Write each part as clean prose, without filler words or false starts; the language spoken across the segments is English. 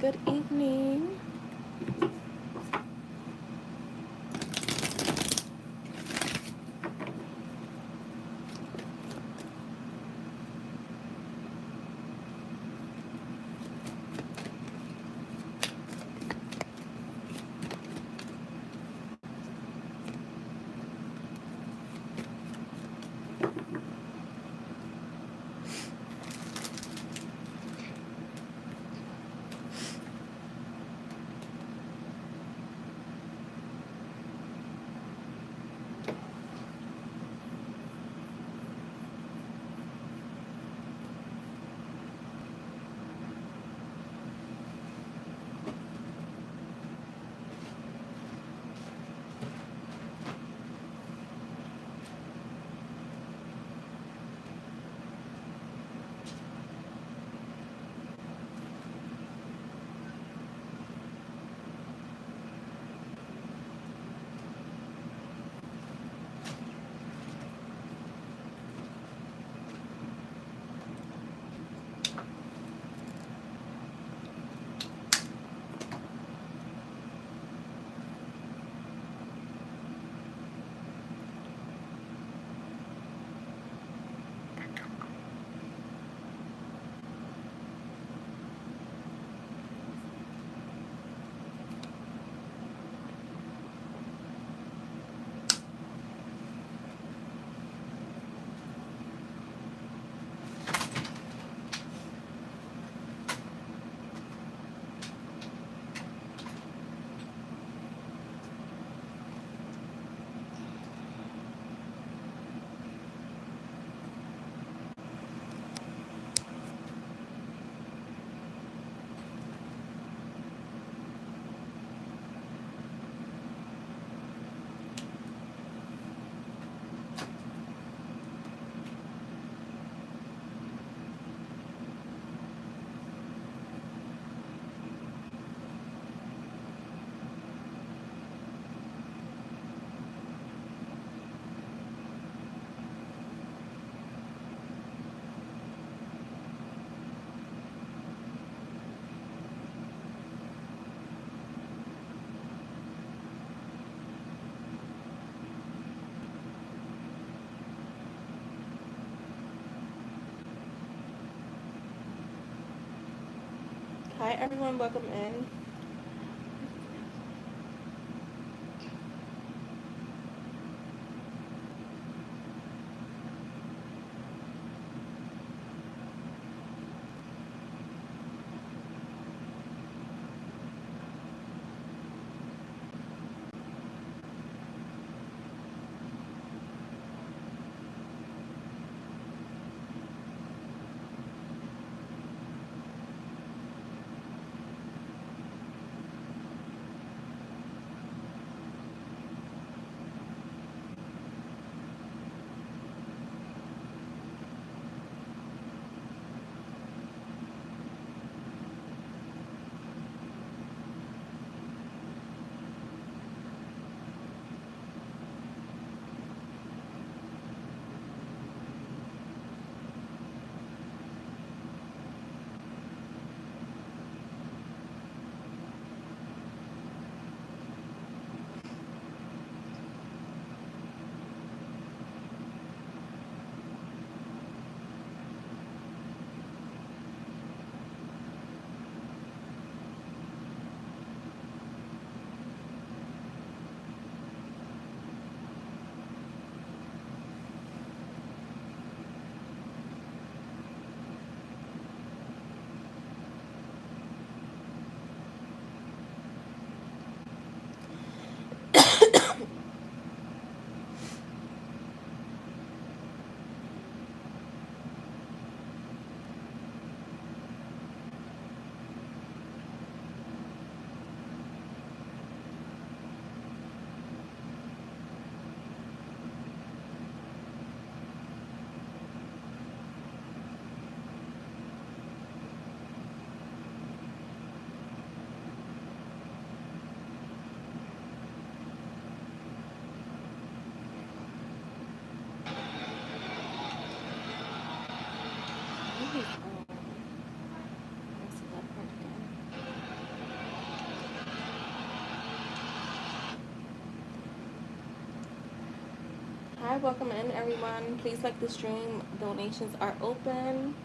Good evening. Hi everyone, welcome in. Let's see that part again. Hi, welcome in everyone. Please like the stream. Donations are open.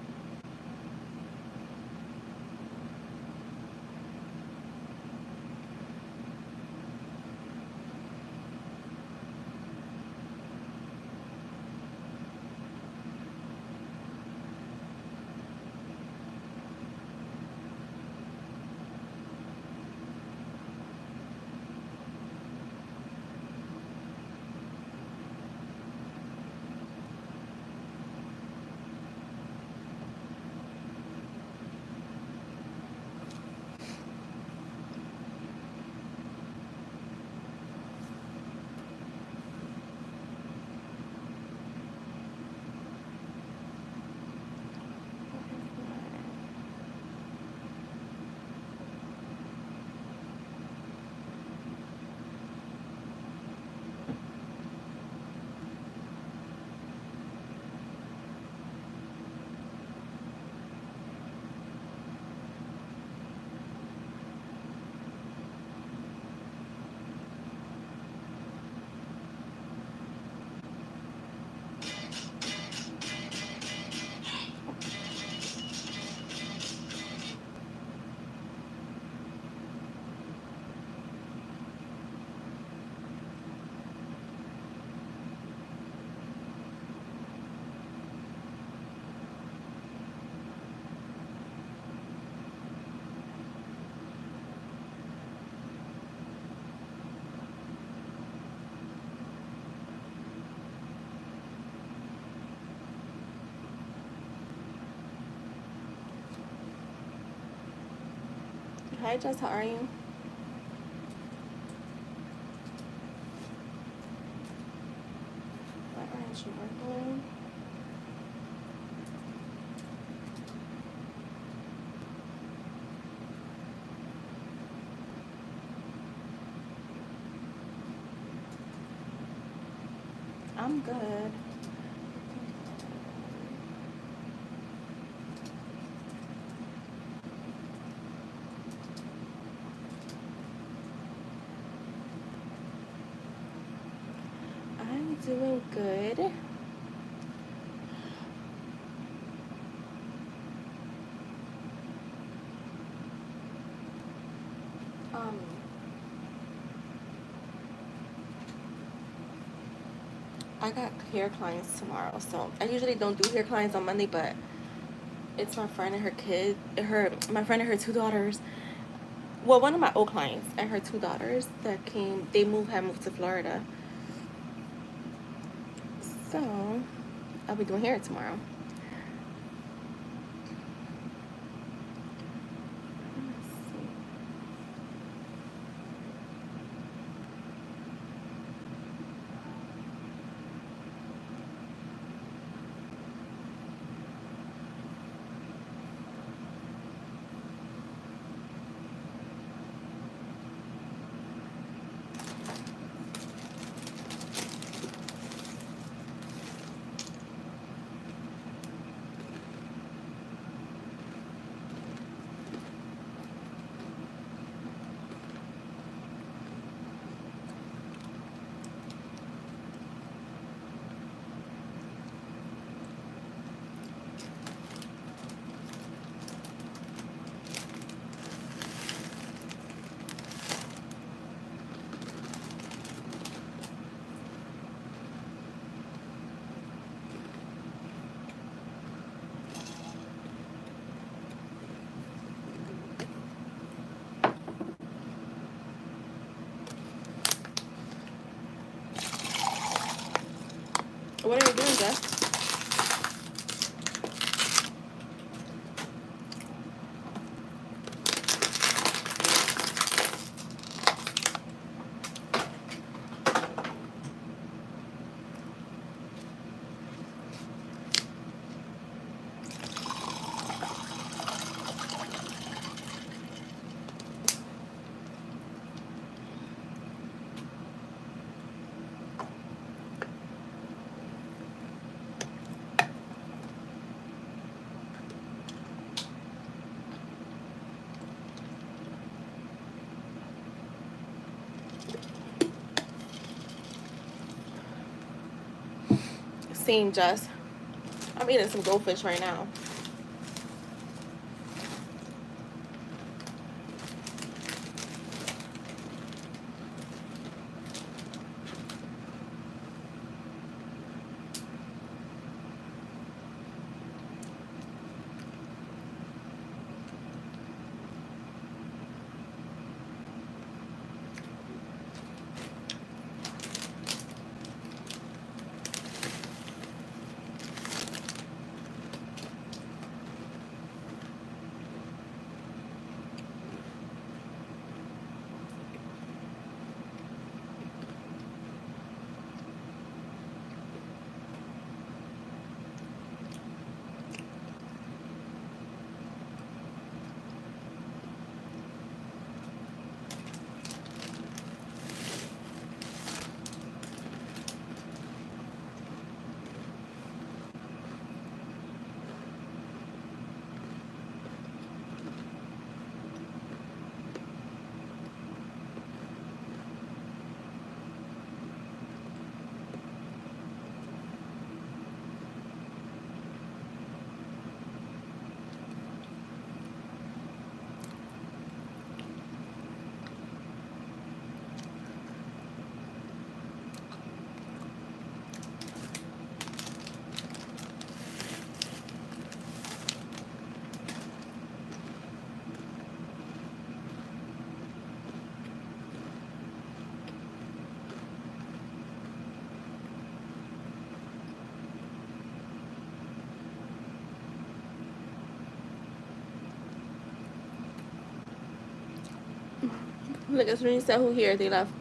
Hi, Jess. How are you? Why aren't you working? I'm good. I'm doing good. Um, I got hair clients tomorrow, so I usually don't do hair clients on Monday, but it's my friend and her kid, my friend and her two daughters. Well, one of my old clients and her two daughters that came. They had moved to Florida, so I'll be doing hair tomorrow. Let's see. Same, Jess. I'm eating some goldfish right now. Look, as Renee said, who here? They left.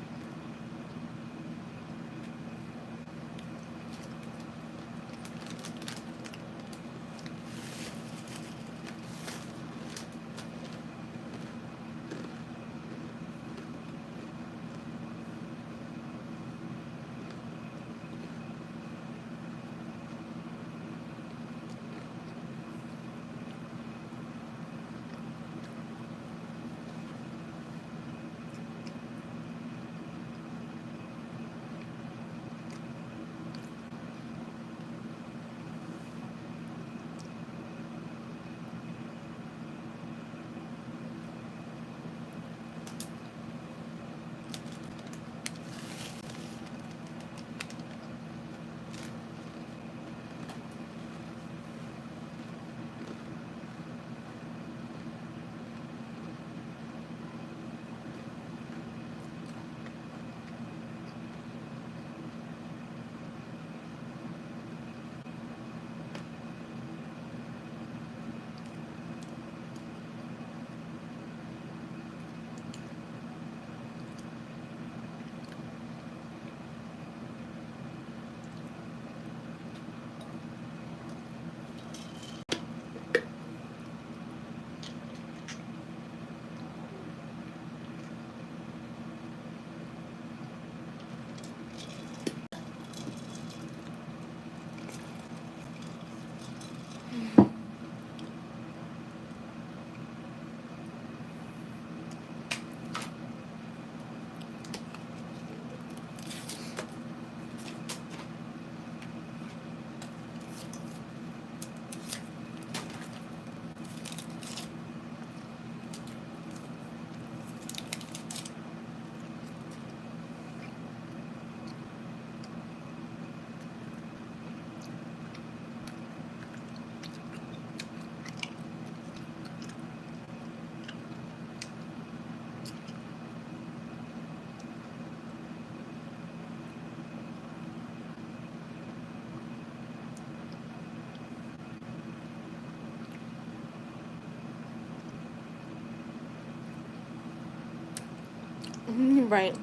Right.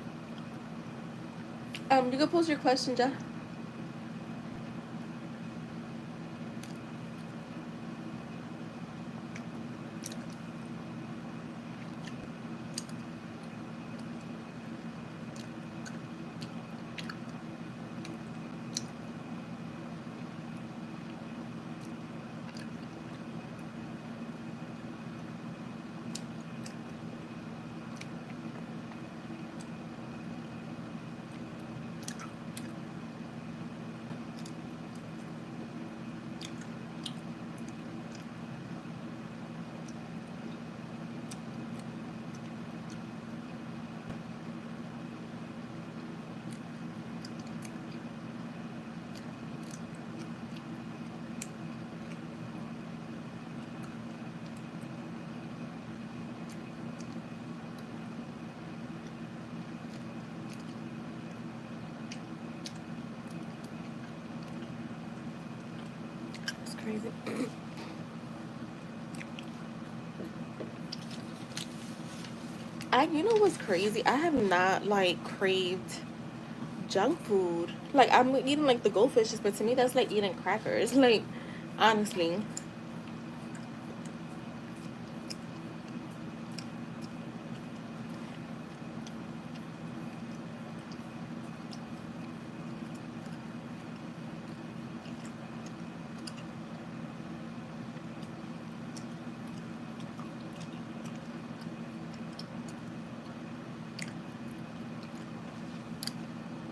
You can post your question, Jeff. You know what's crazy? I have not like craved junk food. Like I'm eating like the goldfishes, but to me that's like eating crackers. Like honestly,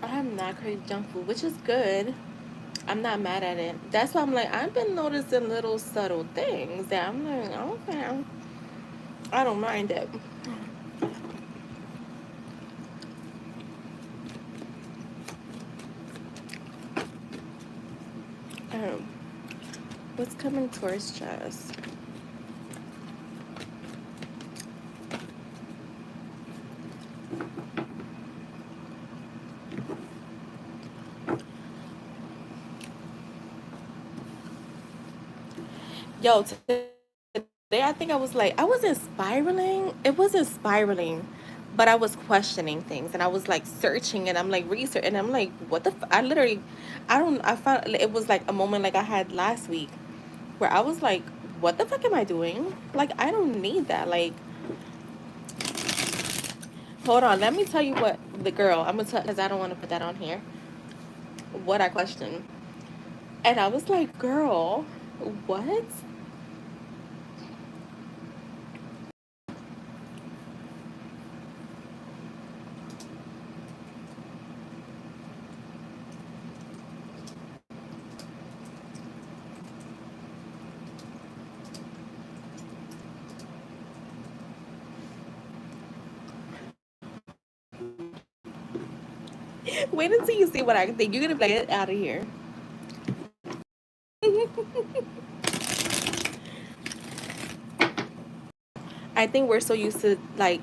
I have not craved junk food, which is good. I'm not mad at it. That's why I'm like I've been noticing little subtle things that I'm like okay, I don't mind it. Um, what's coming towards Jess? Yo, today I think I was like I wasn't spiraling. It wasn't spiraling, but I was questioning things and I was like searching and I'm like research and I'm like what the I literally I don't I found it was like a moment like I had last week where I was like what the fuck am I doing? Like I don't need that. Like hold on, let me tell you what the girl I'm gonna tell because I don't want to put that on here. What I questioned and I was like, girl, what? Wait until you see what I think. You're gonna be like, get out of here. I think we're so used to like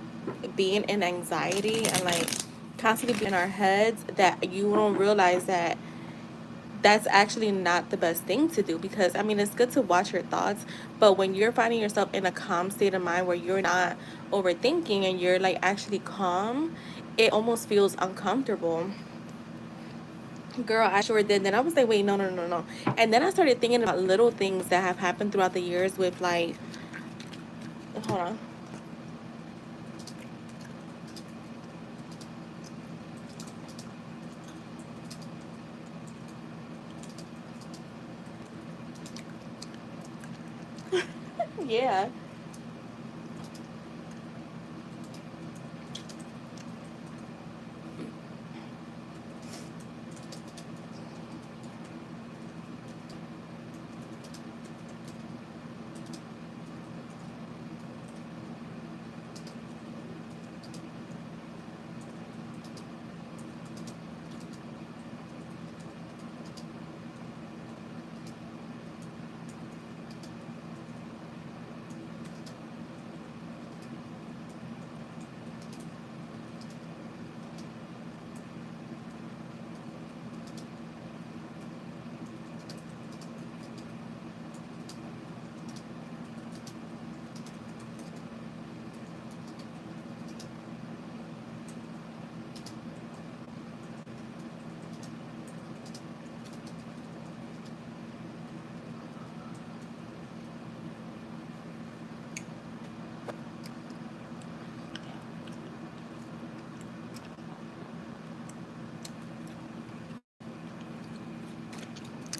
being in anxiety and like constantly being in our heads that you don't realize that that's actually not the best thing to do because I mean it's good to watch your thoughts, but when you're finding yourself in a calm state of mind where you're not overthinking and you're like actually calm, it almost feels uncomfortable. Girl, I sure did. Then I was like, wait, no, no, no, no. And then I started thinking about little things that have happened throughout the years with like, hold on. Yeah.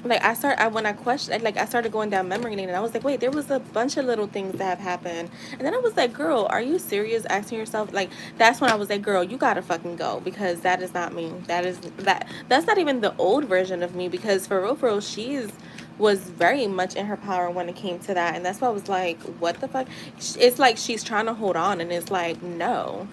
Like when I questioned, like I started going down memory lane, and I was like, wait, there was a bunch of little things that have happened, and then I was like, girl, are you serious? Asking yourself, like that's when I was like, girl, you gotta fucking go because that is not me. That's not even the old version of me because for real, she's was very much in her power when it came to that, and that's why I was like, what the fuck? It's like she's trying to hold on, and it's like, no.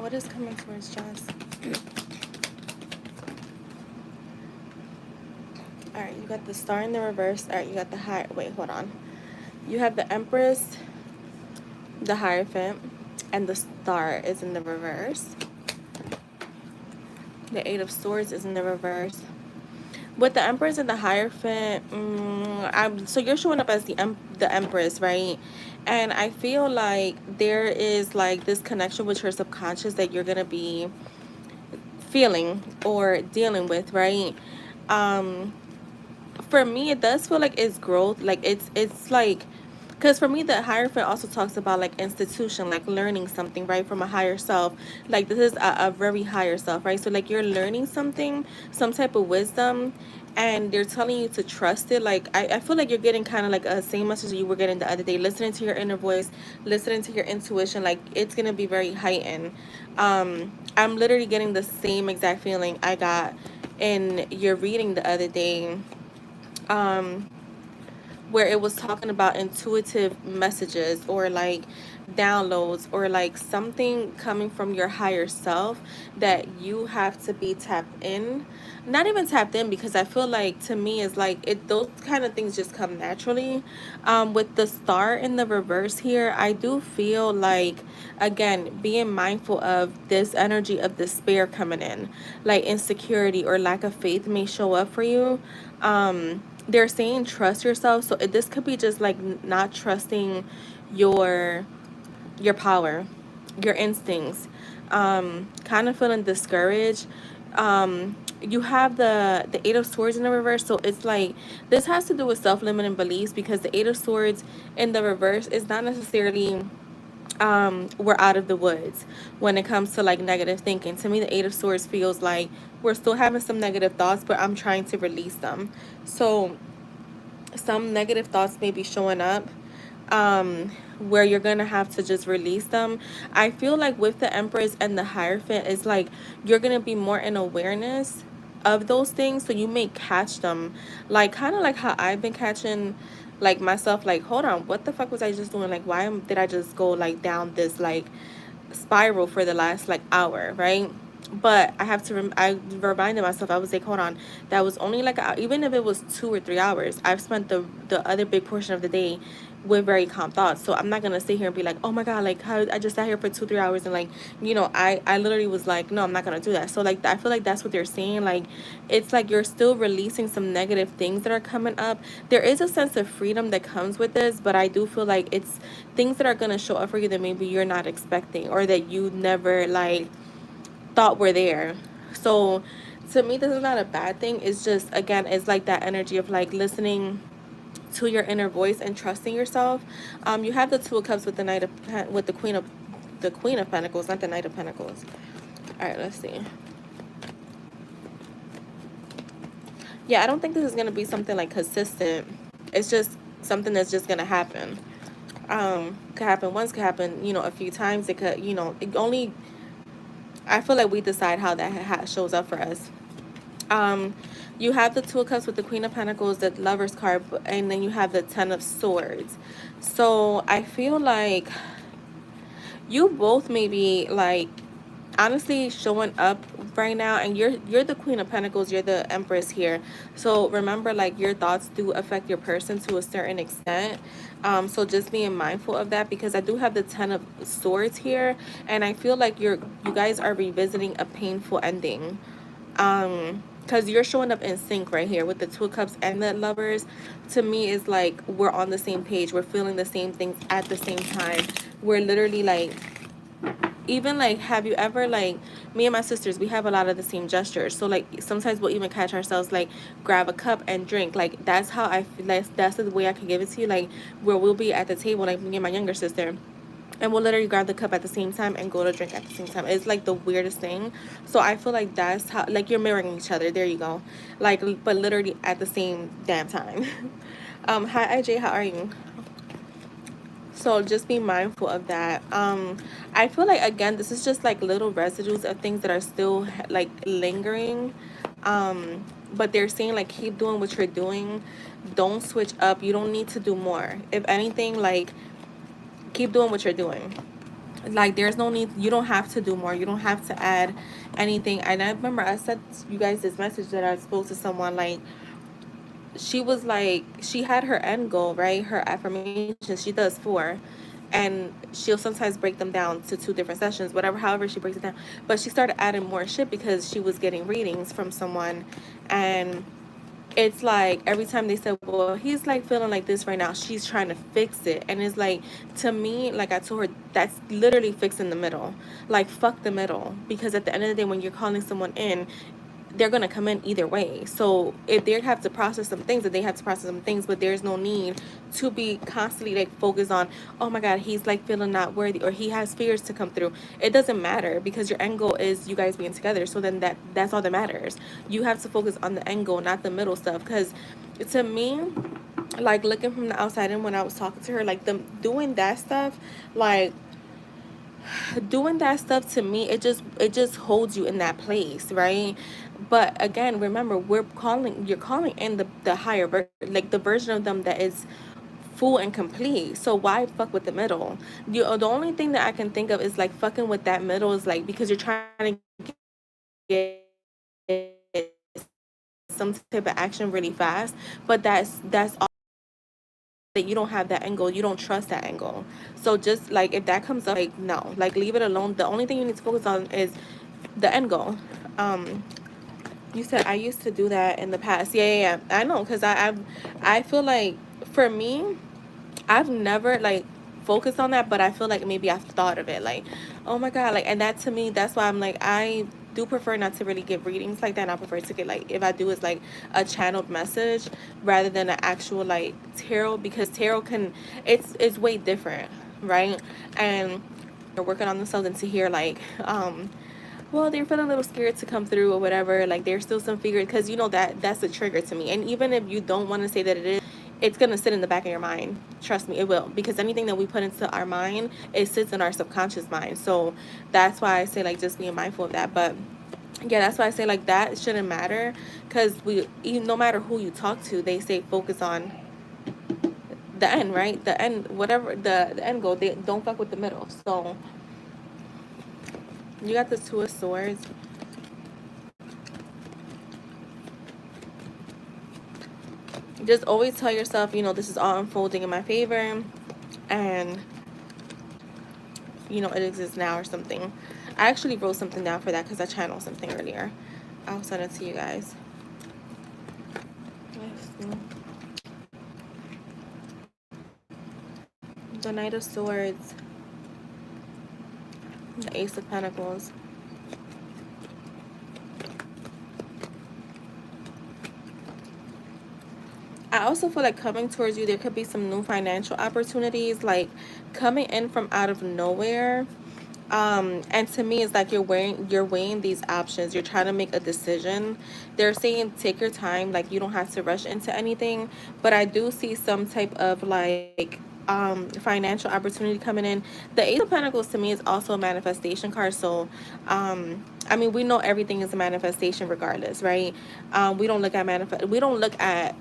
What is coming towards Jess? Alright, you got the Star in the reverse. Alright, you got the high. Wait, hold on. You have the Empress, the Hierophant, and the Star is in the reverse. The Eight of Swords is in the reverse. With the Empress and the Hierophant, so you're showing up as the Empress, right? And I feel like there is like this connection with your subconscious that you're gonna be feeling or dealing with, right? For me, it does feel like it's growth. Like it's like, because for me, the Hierophant also talks about like institution, like learning something, right, from a higher self. Like this is a very higher self, right? So like you're learning something, some type of wisdom, and they're telling you to trust it. Like I feel like you're getting kind of like a same message you were getting the other day, listening to your inner voice, listening to your intuition. Like it's gonna be very heightened. I'm literally getting the same exact feeling I got in your reading the other day, um where it was talking about intuitive messages or like downloads or like something coming from your higher self that you have to be tapped in. Not even tapped in, because I feel like to me it's like it, those kind of things just come naturally. With the Star in the reverse here, I do feel like, again, being mindful of this energy of despair coming in, like insecurity or lack of faith may show up for you. They're saying trust yourself, so this could be just like not trusting your your power, your instincts, kind of feeling discouraged. You have the Eight of Swords in the reverse, so it's like this has to do with self-limiting beliefs, because the Eight of Swords in the reverse is not necessarily we're out of the woods when it comes to like negative thinking. To me, the Eight of Swords feels like we're still having some negative thoughts, but I'm trying to release them. So some negative thoughts may be showing up, where you're gonna have to just release them. I feel like with the Empress and the Hierophant, it's like you're gonna be more in awareness of those things, so you may catch them, like kind of like how I've been catching like myself, like hold on, what the fuck was I just doing? Like did I just go like down this like spiral for the last like hour, right? But I have to I reminded myself, I was like, hold on, that was only like even if it was 2 or 3 hours, I've spent the other big portion of the day with very calm thoughts. So I'm not gonna sit here and be like, oh my god, like how I just sat here for 2 3 hours and like, I literally was like, no, I'm not gonna do that. So like I feel like that's what they're saying. Like it's like you're still releasing some negative things that are coming up. There is a sense of freedom that comes with this, but I do feel like it's things that are gonna show up for you that maybe you're not expecting or that you never like thought were there. So to me, this is not a bad thing. It's just, again, it's like that energy of like listening to your inner voice and trusting yourself. You have the Two of Cups with the with the Queen of Pentacles, not the Knight of Pentacles. All right, let's see. Yeah, I don't think this is gonna be something like consistent. It's just something that's just gonna happen. Could happen once, could happen, a few times. It could, it only, I feel like we decide how that shows up for us. You have the Two of Cups with the Queen of Pentacles, the Lover's card, and then you have the Ten of Swords. So I feel like you both may be like honestly showing up right now, and you're the Queen of Pentacles, you're the Empress here. So remember, like, your thoughts do affect your person to a certain extent. So just being mindful of that, because I do have the Ten of Swords here, and I feel like you guys are revisiting a painful ending. Because you're showing up in sync right here with the Two of Cups and the Lovers. To me, is like we're on the same page, we're feeling the same things at the same time. We're literally like, even like, have you ever, like, me and my sisters, we have a lot of the same gestures. So like sometimes we'll even catch ourselves like grab a cup and drink. Like that's how I feel. That's the way I can give it to you. Like where we'll be at the table, like me and my younger sister, and we'll literally grab the cup at the same time and go to drink at the same time. It's like the weirdest thing. So I feel like that's how, like, you're mirroring each other. There you go. Like, but literally at the same damn time. Hi IJ, how are you? So just be mindful of that. I feel like, again, this is just like little residues of things that are still like lingering. But they're saying like keep doing what you're doing. Don't switch up. You don't need to do more. If anything, like, keep doing what you're doing. Like, there's no need, you don't have to do more, you don't have to add anything. And I remember I sent you guys this message that I spoke to someone, like, she was like, she had her end goal, right? Her affirmations, she does 4, and she'll sometimes break them down to 2 different sessions, whatever, however she breaks it down. But she started adding more shit because she was getting readings from someone, and it's like every time they said, well, he's like feeling like this right now, she's trying to fix it. And it's like, to me, like I told her, that's literally fixing the middle. Like, fuck the middle, because at the end of the day, when you're calling someone in, they're going to come in either way. So if they have to process some things, that they have to process some things, but there's no need to be constantly like focused on, oh my God, he's like feeling not worthy, or he has fears to come through. It doesn't matter, because your end goal is you guys being together. So then that's all that matters. You have to focus on the end goal, not the middle stuff. Because to me, like, looking from the outside in, when I was talking to her, like, them doing that stuff, like, doing that stuff, to me, it just holds you in that place, right? But again, remember, you're calling in the higher like the version of them that is full and complete. So why fuck with the middle? The only thing that I can think of is like fucking with that middle is like because you're trying to get some type of action really fast, but that's all, that you don't have that angle, you don't trust that angle. So just like, if that comes up, like, no, like, leave it alone. The only thing you need to focus on is the end goal. You said I used to do that in the past. Yeah. I know, because I feel like, for me, I've never like focused on that, but I feel like maybe I've thought of it, like, oh my God, like, and that, to me, that's why I'm like, I do prefer not to really get readings like that. And I prefer to get, like, if I do, it's like a channeled message rather than an actual like tarot, because tarot can, it's way different, right? And they're working on themselves, and to hear like, well, they're feeling a little scared to come through or whatever, like, there's still some fear, because that's a trigger to me. And even if you don't want to say that it is, it's going to sit in the back of your mind. Trust me, it will, because anything that we put into our mind, it sits in our subconscious mind. So that's why I say, like, just being mindful of that. But yeah, that's why I say, like, that shouldn't matter, because no matter who you talk to, they say focus on the end, right? The end, whatever the end goal, they don't fuck with the middle. So you got the 2 of Swords. Just always tell yourself, this is all unfolding in my favor, and it exists now, or something. I actually wrote something down for that, because I channeled something earlier. I'll send it to you guys. The Knight of Swords, the Ace of Pentacles. I also feel like coming towards you, there could be some new financial opportunities, like coming in from out of nowhere. And to me, it's like you're weighing these options. You're trying to make a decision. They're saying take your time, like, you don't have to rush into anything. But I do see some type of like financial opportunity coming in. The Ace of Pentacles, to me, is also a manifestation card. So I mean, we know everything is a manifestation regardless, right? We don't look at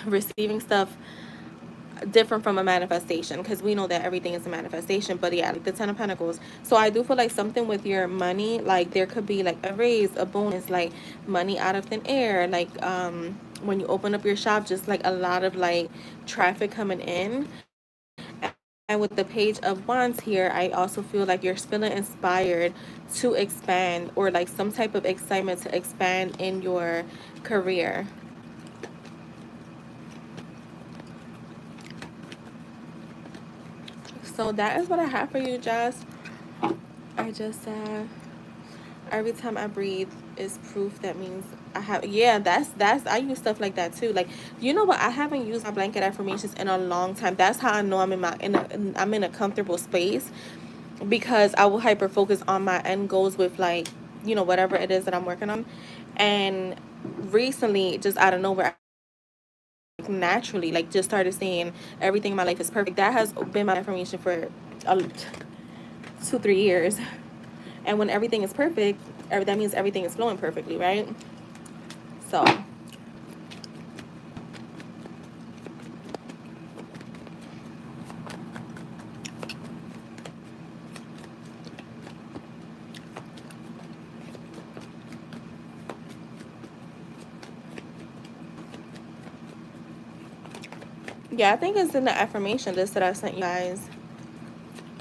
receiving stuff different from a manifestation, because we know that everything is a manifestation. But yeah, like the 10 of Pentacles. So I do feel like something with your money, like there could be like a raise, a bonus, like money out of thin air, like when you open up your shop, just like a lot of like traffic coming in. And with the Page of Wands here, I also feel like you're feeling inspired to expand, or like some type of excitement to expand in your career. So that is what I have for you, Jess. I just said, every time I breathe is proof. That means I have, yeah, that's I use stuff like that too. Like, you know what? I haven't used my blanket affirmations in a long time. That's how I know I'm in a comfortable space, because I will hyper focus on my end goals with, like, whatever it is that I'm working on. And recently, just out of nowhere, naturally, like, just started saying everything in my life is perfect. That has been my affirmation for 2-3 years. And when everything is perfect, that means everything is flowing perfectly, right? So Yeah, I think it's in the affirmation list that I sent you guys.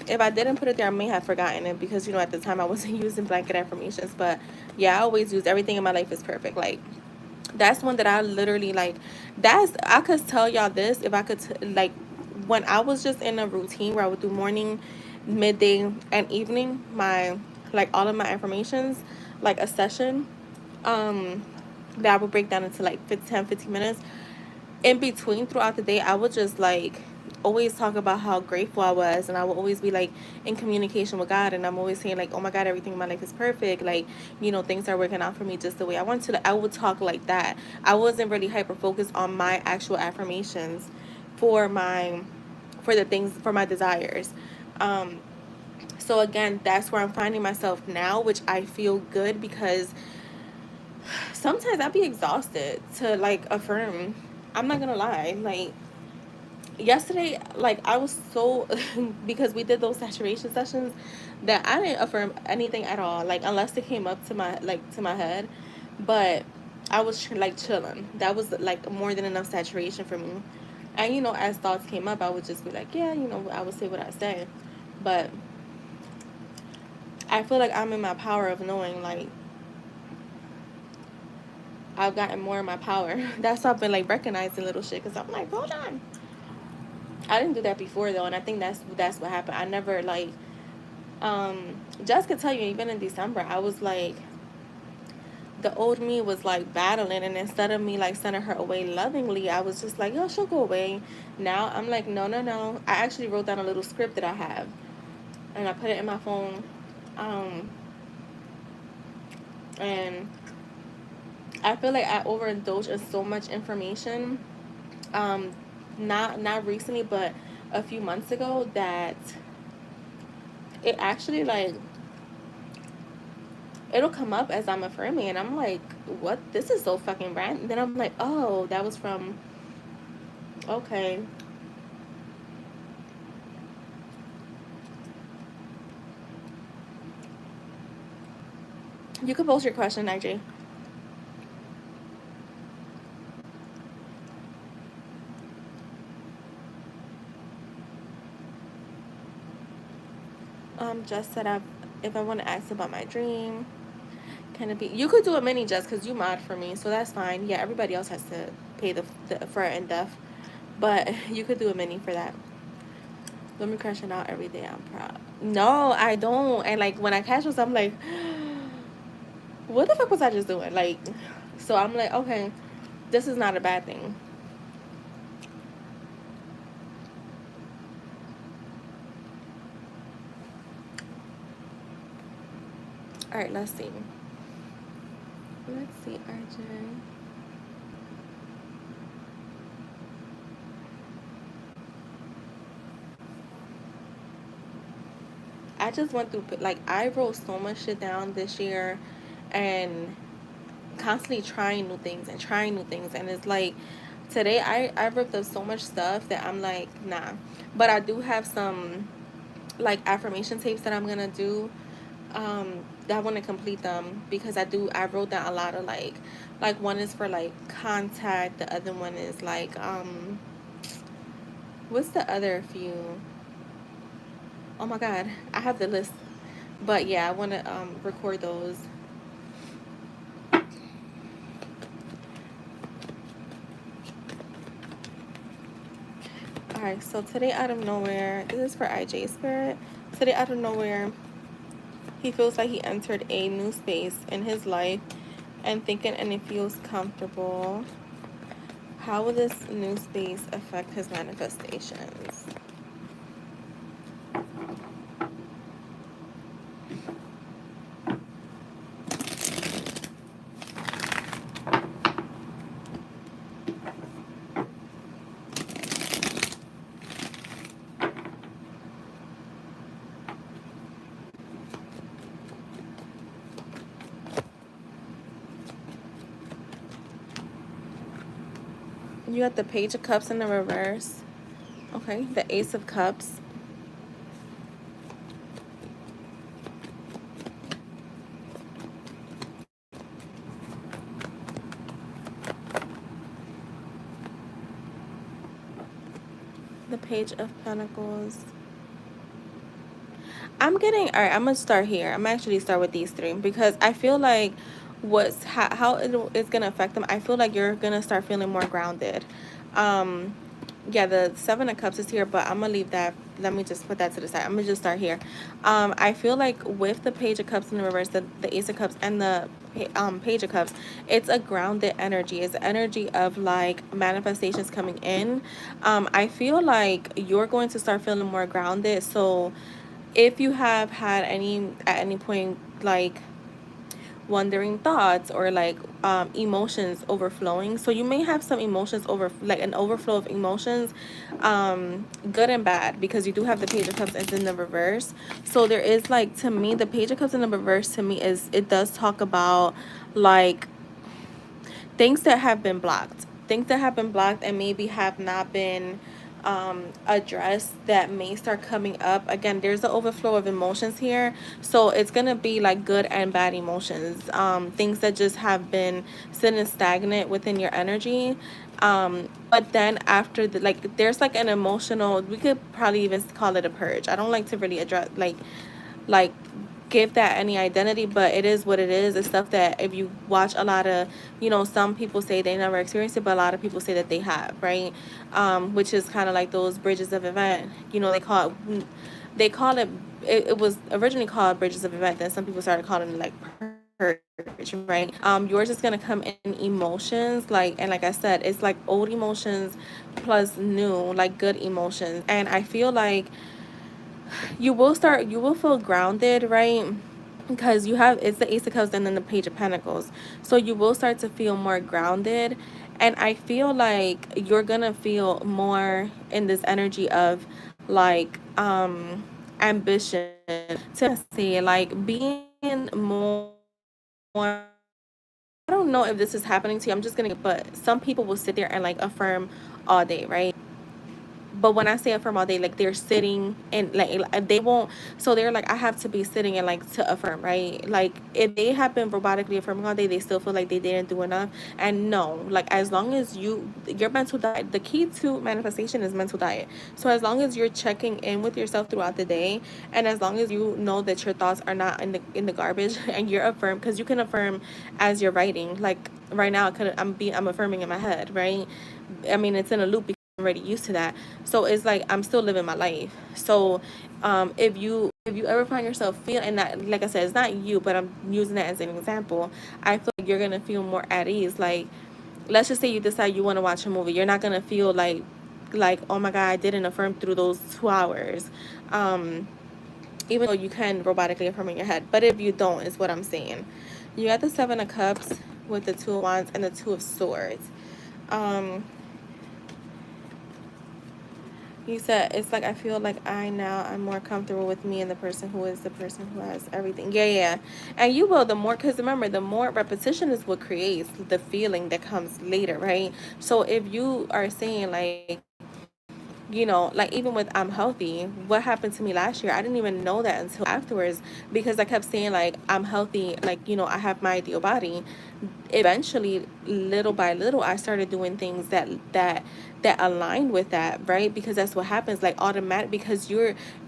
If I didn't put it there, I may have forgotten it because, at the time I wasn't using blanket affirmations. But yeah, I always use everything in my life is perfect. Like, that's one that I literally like. I could tell y'all this if I could, like, when I was just in a routine where I would do morning, midday, and evening, like, all of my affirmations, like a session, that I would break down into like 15 minutes in between throughout the day. I would just like always talk about how grateful I was, and I would always be like in communication with God, and I'm always saying like, oh my God, everything in my life is perfect, like, things are working out for me just the way I want to. Like, I would talk like that. I wasn't really hyper focused on my actual affirmations for the things, for my desires. um so again, that's where I'm finding myself now, which I feel good because sometimes I'd be exhausted to like affirm. I'm not gonna lie. Like, yesterday, like, I was so because we did those saturation sessions that I didn't affirm anything at all, like, unless it came up to my head. But I was like chilling. That was like more than enough saturation for me. And as thoughts came up, I would just be like, yeah, I would say what I say. But I feel like I'm in my power of knowing, like, I've gotten more in my power. That's why I've been like recognizing little shit, because I'm like, hold on, I didn't do that before though, and I think that's what happened. I never like, just could tell you, even in December, I was like, the old me was like battling, and instead of me like sending her away lovingly, I was just like, yo, she'll go away. Now I'm like, no, no, no. I actually wrote down a little script that I have, and I put it in my phone, and I feel like I overindulge in so much information, um, not recently, but a few months ago, that it actually like, it'll come up as I'm affirming, and I'm like, what? This is so fucking random. Then I'm like, oh, that was from, okay. You can post your question, IJ. Just said if I want to ask about my dream, can it be? You could do a mini just because you mod for me, so that's fine. Yeah, everybody else has to pay the for in depth, but you could do a mini for that. Let me crashing out every day. I'm proud. No, I don't. And like when I catch myself, I'm like, what the fuck was I just doing? Like, so I'm like, okay, this is not a bad thing. All right, let's see. Let's see, RJ. I just went through, like, I wrote so much shit down this year, and constantly trying new things and trying new things. And it's like, today I ripped up so much stuff that I'm like, nah. But I do have some, like, affirmation tapes that I'm gonna do. I want to complete them because I wrote down a lot of like one is for like contact, the other one is like, what's the other few? Oh my god, I have the list. But yeah, I want to record those. Alright, so today out of nowhere, this is for IJ Spirit. Today out of nowhere, he feels like he entered a new space in his life and thinking, and it feels comfortable. How will this new space affect his manifestations? You got the Page of Cups in the reverse. Okay, the Ace of Cups. Page of Pentacles. I'm getting, all right, I'm gonna start here. I'm actually start with these three because I feel like how it's gonna affect them. I feel like you're gonna start feeling more grounded. Um, yeah, the Seven of Cups is here, but I'm gonna leave that. Let me just put that to the side. I'm gonna just start here. I feel like with the Page of Cups in the reverse, the Ace of Cups and the Page of Cups, it's a grounded energy. It's the energy of like manifestations coming in. I feel like you're going to start feeling more grounded. So if you have had any at any point like wandering thoughts or like emotions overflowing, so you may have some emotions over like an overflow of emotions, good and bad, because you do have the Page of Cups in the reverse. So there is like, to me, the Page of Cups in the reverse to me is, it does talk about like things that have been blocked, and maybe have not been addressed, that may start coming up again. There's an overflow of emotions here, so it's gonna be like good and bad emotions, things that just have been sitting stagnant within your energy. But then after the, like, there's like an emotional, we could probably even call it a purge. I don't like to really address like give that any identity, but it is what it is. It's stuff that if you watch a lot of, some people say they never experienced it, but a lot of people say that they have, right? Which is kind of like those bridges of event. They call it, it was originally called bridges of event, then some people started calling it like purge, right? Yours is gonna come in emotions, like, and like I said, it's like old emotions plus new, like good emotions. And I feel like you will feel grounded, right? Because you have, it's the Ace of Cups and then the Page of Pentacles, so you will start to feel more grounded. And I feel like you're gonna feel more in this energy of like ambition, to say like being more, I don't know if this is happening to you. I'm just gonna, but some people will sit there and like affirm all day, right? But when I say affirm all day, like they're sitting and like they won't. So they're like, I have to be sitting and like to affirm, right? Like if they have been robotically affirming all day, they still feel like they didn't do enough. And no, like as long as your mental diet, the key to manifestation is mental diet. So as long as you're checking in with yourself throughout the day, and as long as you know that your thoughts are not in the garbage, and you're affirm, because you can affirm as you're writing. Like right now, I'm affirming in my head, right? I mean, it's in a loop, already used to that. So it's like I'm still living my life. So if you ever find yourself feeling, and that, like I said, it's not you, but I'm using that as an example. I feel like you're gonna feel more at ease. Like, let's just say you decide you want to watch a movie, you're not gonna feel like, oh my god, I didn't affirm through those 2 hours. Even though you can robotically affirm in your head, but if you don't, is what I'm saying. You got the Seven of Cups with the Two of Wands and the Two of Swords. um You said it's like, I feel like I'm more comfortable with me and the person who is the person who has everything. Yeah, yeah. And you will, the more, because remember, the more repetition is what creates the feeling that comes later, right? So if you are saying like, like even with I'm healthy, what happened to me last year, I didn't even know that until afterwards, because I kept saying like I'm healthy, like, I have my ideal body. Eventually, little by little, I started doing things that aligned with that, right? Because that's what happens, like automatic, because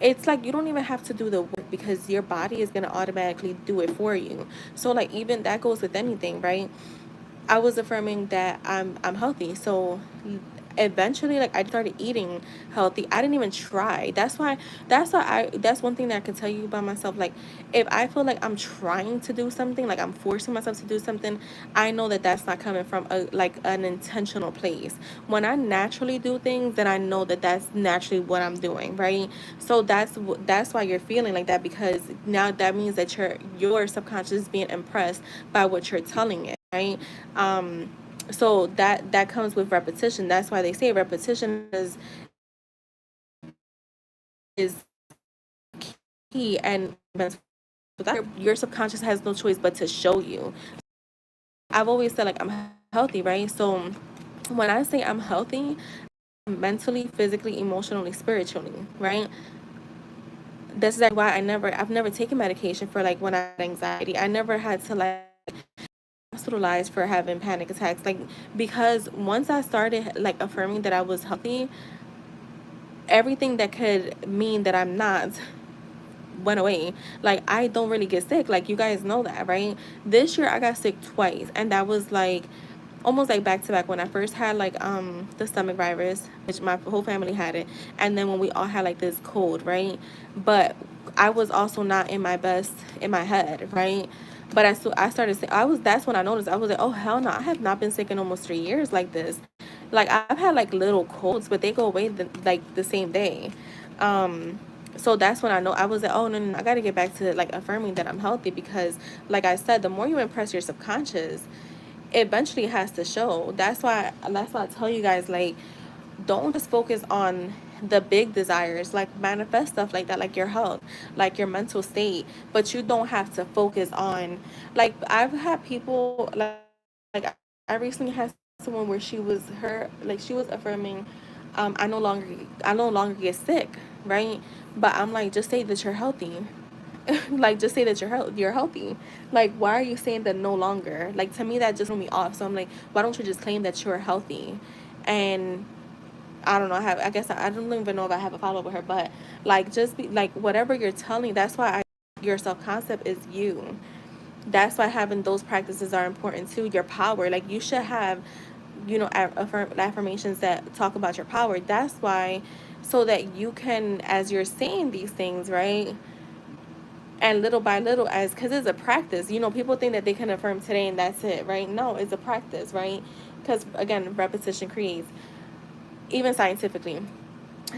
it's like you don't even have to do the work, because your body is going to automatically do it for you. So like even that goes with anything, right? I was affirming that I'm healthy. So eventually, like, I started eating healthy. I didn't even try. That's one thing that I can tell you about myself. Like, if I feel like I'm trying to do something, like I'm forcing myself to do something, I know that that's not coming from an intentional place. When I naturally do things, then I know that that's naturally what I'm doing, right? So that's why you're feeling like that, because now that means that your subconscious is being impressed by what you're telling it, right? So that comes with repetition. That's why they say repetition is key. And your subconscious has no choice but to show you. I've always said like I'm healthy, right? So when I say I'm healthy, mentally, physically, emotionally, spiritually, right? That's exactly why I've never taken medication for like when I had anxiety. I never had to like hospitalized for having panic attacks, like, because once I started like affirming that I was healthy, everything that could mean that I'm not went away. Like, I don't really get sick. Like, you guys know that, right? This year I got sick twice, and that was like almost like back to back. When I first had like the stomach virus, which my whole family had it, and then when we all had like this cold, right? But I was also not in my best in my head, right? But I started saying, that's when I noticed. I was like, oh hell no, I have not been sick in almost 3 years like this. Like, I've had like little colds, but they go away like the same day. Um, so that's when I know. I was like, oh no, no, no, I got to get back to like affirming that I'm healthy, because like I said, the more you impress your subconscious, it eventually has to show. That's why I tell you guys, like, don't just focus on the big desires. Like, manifest stuff like that, like your health, like your mental state, but you don't have to focus on, like, I've had people, like, I recently had someone where she was affirming, I no longer get sick, right? But I'm like, just say that you're healthy. Like, just say that you're healthy. Like, why are you saying that no longer? Like, to me, that just threw me off. So I'm like, why don't you just claim that you're healthy? And I don't know. I guess I don't even know if I have a follow up with her, but like, just be like, whatever you're telling. That's why your self concept is you. That's why having those practices are important too. Your power, like, you should have, affirmations that talk about your power. That's why, so that you can, as you're saying these things, right? And little by little, as because it's a practice. People think that they can affirm today and that's it, right? No, it's a practice, right? Because again, repetition creates, even scientifically.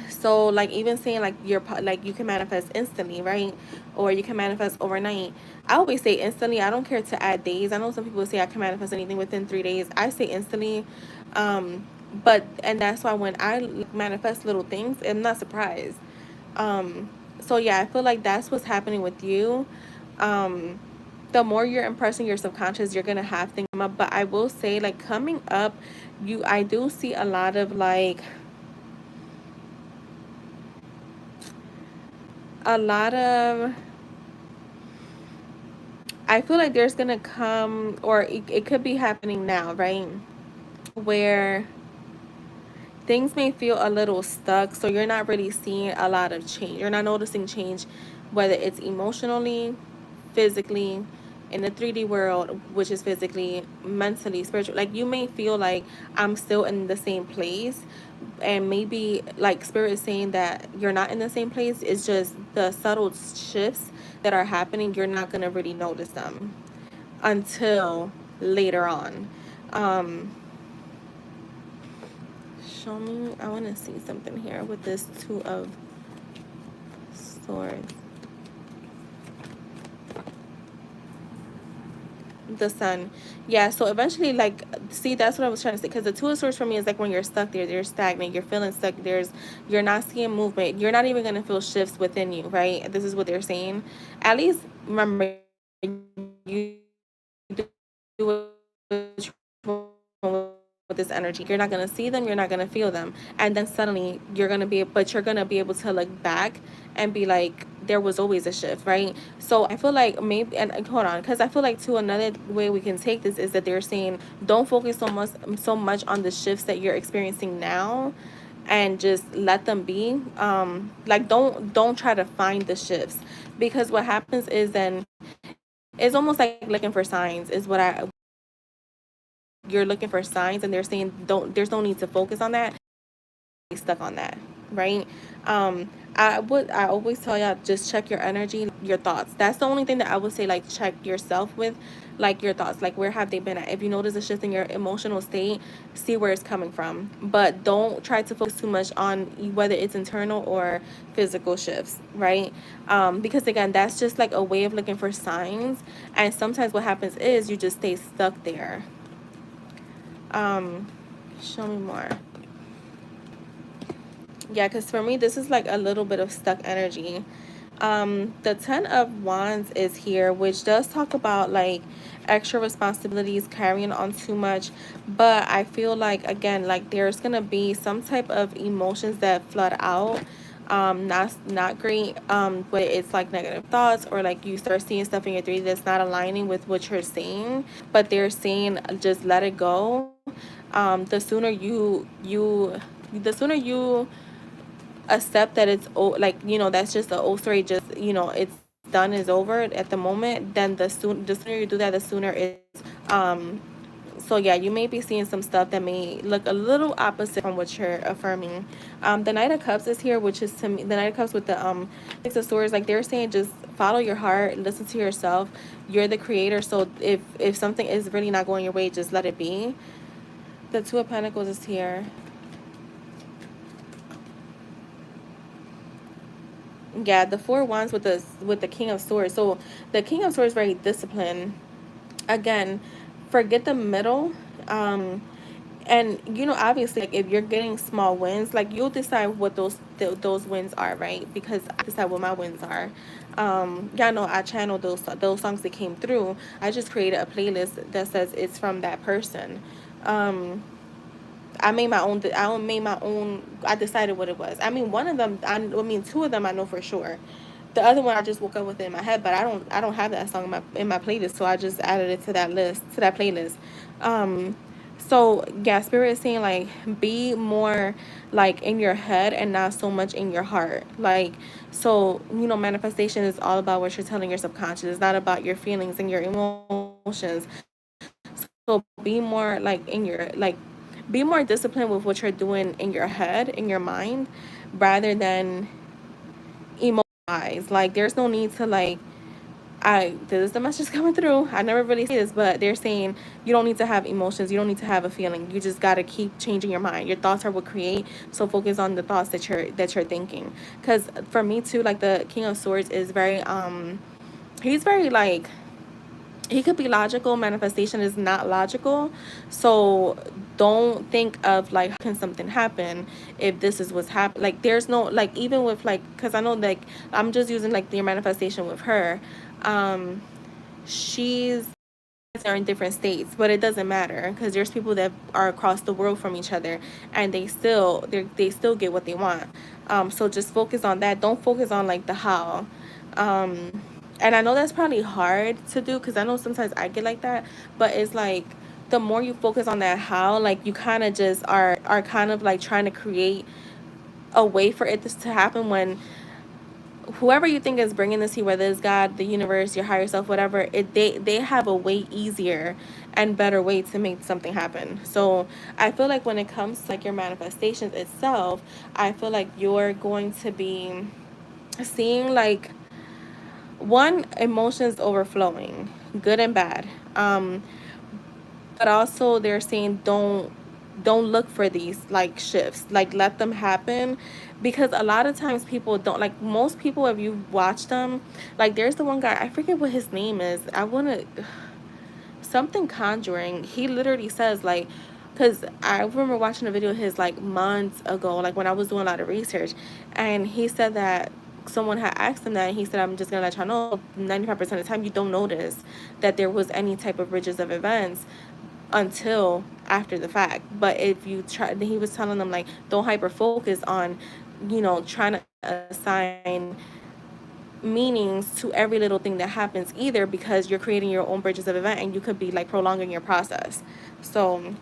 So, like, even saying like like, you can manifest instantly, right? Or you can manifest overnight. I always say instantly. I don't care to add days. I know some people say I can manifest anything within 3 days. I say instantly. Um but and that's why when I manifest little things, I'm not surprised. So yeah, I feel like that's what's happening with you. The more you're impressing your subconscious, you're gonna have things come up. But I will say, like, coming up, I do see a lot of, like, a lot of I feel like there's gonna come, or it could be happening now, right? Where things may feel a little stuck, so you're not really seeing a lot of change. You're not noticing change, whether it's emotionally, physically, in the 3D world, which is physically, mentally, spiritual. Like, you may feel like I'm still in the same place, and maybe like spirit is saying that you're not in the same place. It's just the subtle shifts that are happening. You're not gonna really notice them until later on. Um, Show me. I want to see something here with this Two of Swords. The Sun. Yeah, so eventually, like, see, that's what I was trying to say. Because the Two of Swords for me is like when you're stuck there, you're stagnant, you're feeling stuck. You're not seeing movement. You're not even going to feel shifts within you, right? This is what they're saying. At least remember, you do what you want with this energy. You're not gonna see them, you're not gonna feel them, and then suddenly you're gonna be able to look back and be like, there was always a shift, right? So I feel like maybe, and hold on, because I feel like too, another way we can take this is that they're saying, don't focus so much on the shifts that you're experiencing now, and just let them be. Like, don't try to find the shifts, because what happens is, then it's almost like looking for signs, is what I you're looking for signs, and they're saying, don't there's no need to focus on that, stuck on that, right? I always tell y'all, just check your energy, your thoughts. That's the only thing that I would say, like, check yourself with, like, your thoughts, like, where have they been at? If you notice a shift in your emotional state, see where it's coming from, but don't try to focus too much on whether it's internal or physical shifts, right? Because again, that's just like a way of looking for signs, and sometimes what happens is you just stay stuck there. um Show me more. Yeah, because for me, this is like a little bit of stuck energy. The Ten of Wands is here, which does talk about like extra responsibilities, carrying on too much. But I feel like, again, like, there's gonna be some type of emotions that flood out. Not great. But it's like negative thoughts, or like you start seeing stuff in your 3D that's not aligning with what you're saying. But they're saying, just let it go. The sooner you accept that it's like, you know, that's just the old story, just, you know, it's done, is over at the moment, then the sooner you do that, the sooner it's um so yeah, you may be seeing some stuff that may look a little opposite from what you're affirming. The Knight of Cups is here, which is, to me, the Knight of Cups with the 6 of Swords. Like, they're saying, just follow your heart, listen to yourself. You're the creator, so if something is really not going your way, just let it be. The Two of Pentacles is here. Yeah, the Four of Wands with the King of Swords. So the King of Swords is very disciplined. Again, forget the middle. And you know, obviously, like, if you're getting small wins, like, you'll decide what those wins are, right? Because I decide what my wins are. Y'all know I channeled those songs that came through. I just created a playlist that says it's from that person. I made my own. I made my own. I decided what it was. I mean, one of them. I mean, two of them I know for sure. The other one I just woke up with it in my head, but I don't have that song in my playlist, so I just added it to that playlist. Um, so yeah, Spirit is saying, like, be more like in your head and not so much in your heart. Like, so, you know, manifestation is all about what you're telling your subconscious. It's not about your feelings and your emotions. So be more like in your like be more disciplined with what you're doing in your head, in your mind, rather than emotionalize. Like, there's no need to, like, this is the message coming through. I never really say this, but they're saying you don't need to have emotions, you don't need to have a feeling. You just gotta keep changing your mind. Your thoughts are what create. So focus on the thoughts that you're thinking. Because for me too, like, the King of Swords is very he's very, like, he could be logical. Manifestation is not logical. So don't think of, like, how can something happen if this is what's happening. Like, there's no, like, even with, like, because I know, like, I'm just using, like, your manifestation with her. She's are in different states, but it doesn't matter, because there's people that are across the world from each other, and they still get what they want. So just focus on that. Don't focus on, like, the how. And I know that's probably hard to do, because I know sometimes I get like that, but it's like, the more you focus on that how, like, you kind of just are kind of like trying to create a way for it to happen, when whoever you think is bringing this to you, whether it's God, the universe, your higher self, whatever, they have a way easier and better way to make something happen. So I feel like when it comes to, like, your manifestations itself, I feel like you're going to be seeing, like, one, emotions overflowing, good and bad. But also they're saying, don't look for these, like, shifts, like, let them happen, because a lot of times people don't, like, most people, if you watch them, like, there's the one guy, I forget what his name is, I want to, something conjuring, he literally says, like, because I remember watching a video of his, like, months ago, like, when I was doing a lot of research, and he said that someone had asked him that, and he said, I'm just gonna let y'all know, 95% of the time you don't notice that there was any type of bridges of events until after the fact. But if you try, he was telling them, like, don't hyper focus on, you know, trying to assign meanings to every little thing that happens either, because you're creating your own bridges of event, and you could be, like, prolonging your process. So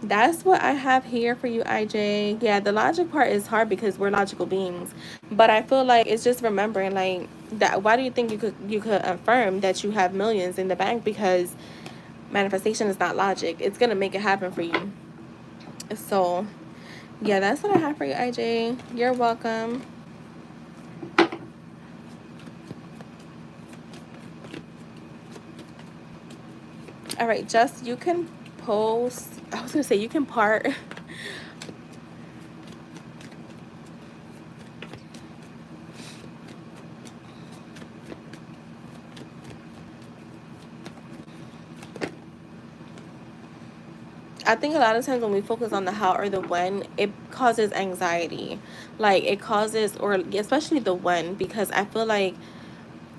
that's what I have here for you, IJ. Yeah, the logic part is hard because we're logical beings, but I feel like it's just remembering, like, that. Why do you think you could affirm that you have millions in the bank? Because manifestation is not logic. It's gonna make it happen for you. So yeah, that's what I have for you, IJ. You're welcome. All right, just, you can post. I was gonna say you can part. I think a lot of times when we focus on the how or the when, it causes anxiety. Like, it causes, or especially the when, because I feel like,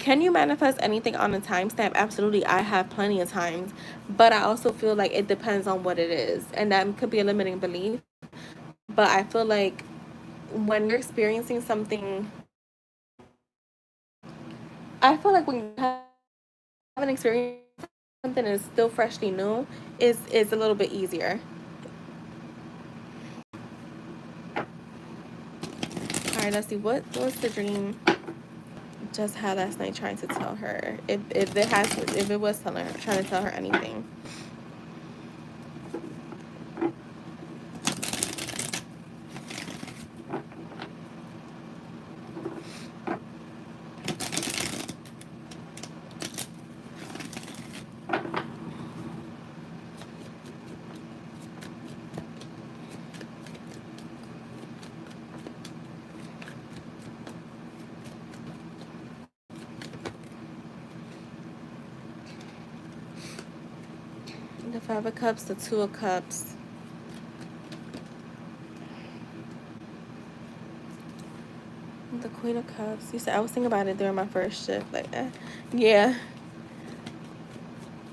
can you manifest anything on a timestamp? Absolutely. I have plenty of times. But I also feel like it depends on what it is. And that could be a limiting belief. But I feel like when you're experiencing something, I feel like when you haven't experienced something and it's still freshly new, is a little bit easier. right, let's see. What was the dream just had last night trying to tell her? If it was telling her, trying to tell her anything. The Five of Cups, the Two of Cups. The Queen of Cups. You said I was thinking about it during my first shift. Like, yeah.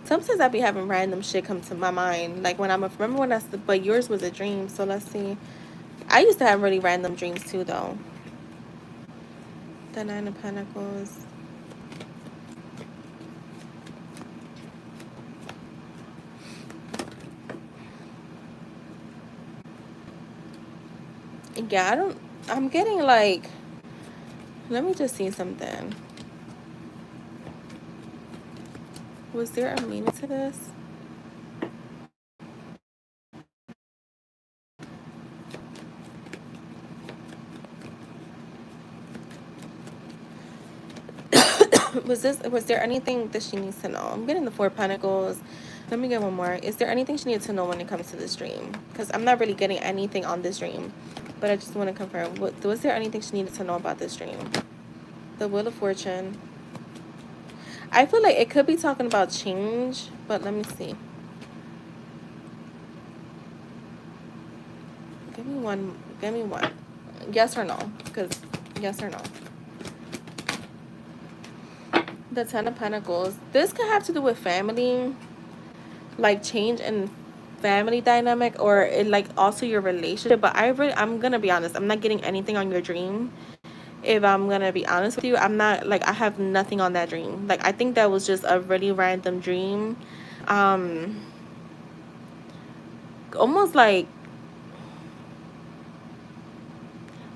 Sometimes I be having random shit come to my mind. Like when remember when but yours was a dream. So let's see. I used to have really random dreams too, though. The Nine of Pentacles. Yeah, I'm getting like, let me just see something. Was there a meaning to this? Was there anything that she needs to know? I'm getting the Four of Pentacles. Let me get one more. Is there anything she needs to know when it comes to this dream? Because I'm not really getting anything on this dream. But I just want to confirm. Was there anything she needed to know about this dream? The Wheel of Fortune. I feel like it could be talking about change, but let me see. Give me one. Give me one. Yes or no? Because yes or no. The Ten of Pentacles. This could have to do with family, like change in family dynamic, or it, like also your relationship. But I'm gonna be honest. I'm not getting anything on your dream. If I'm gonna be honest with you, I'm not like I have nothing on that dream. Like I think that was just a really random dream. Almost like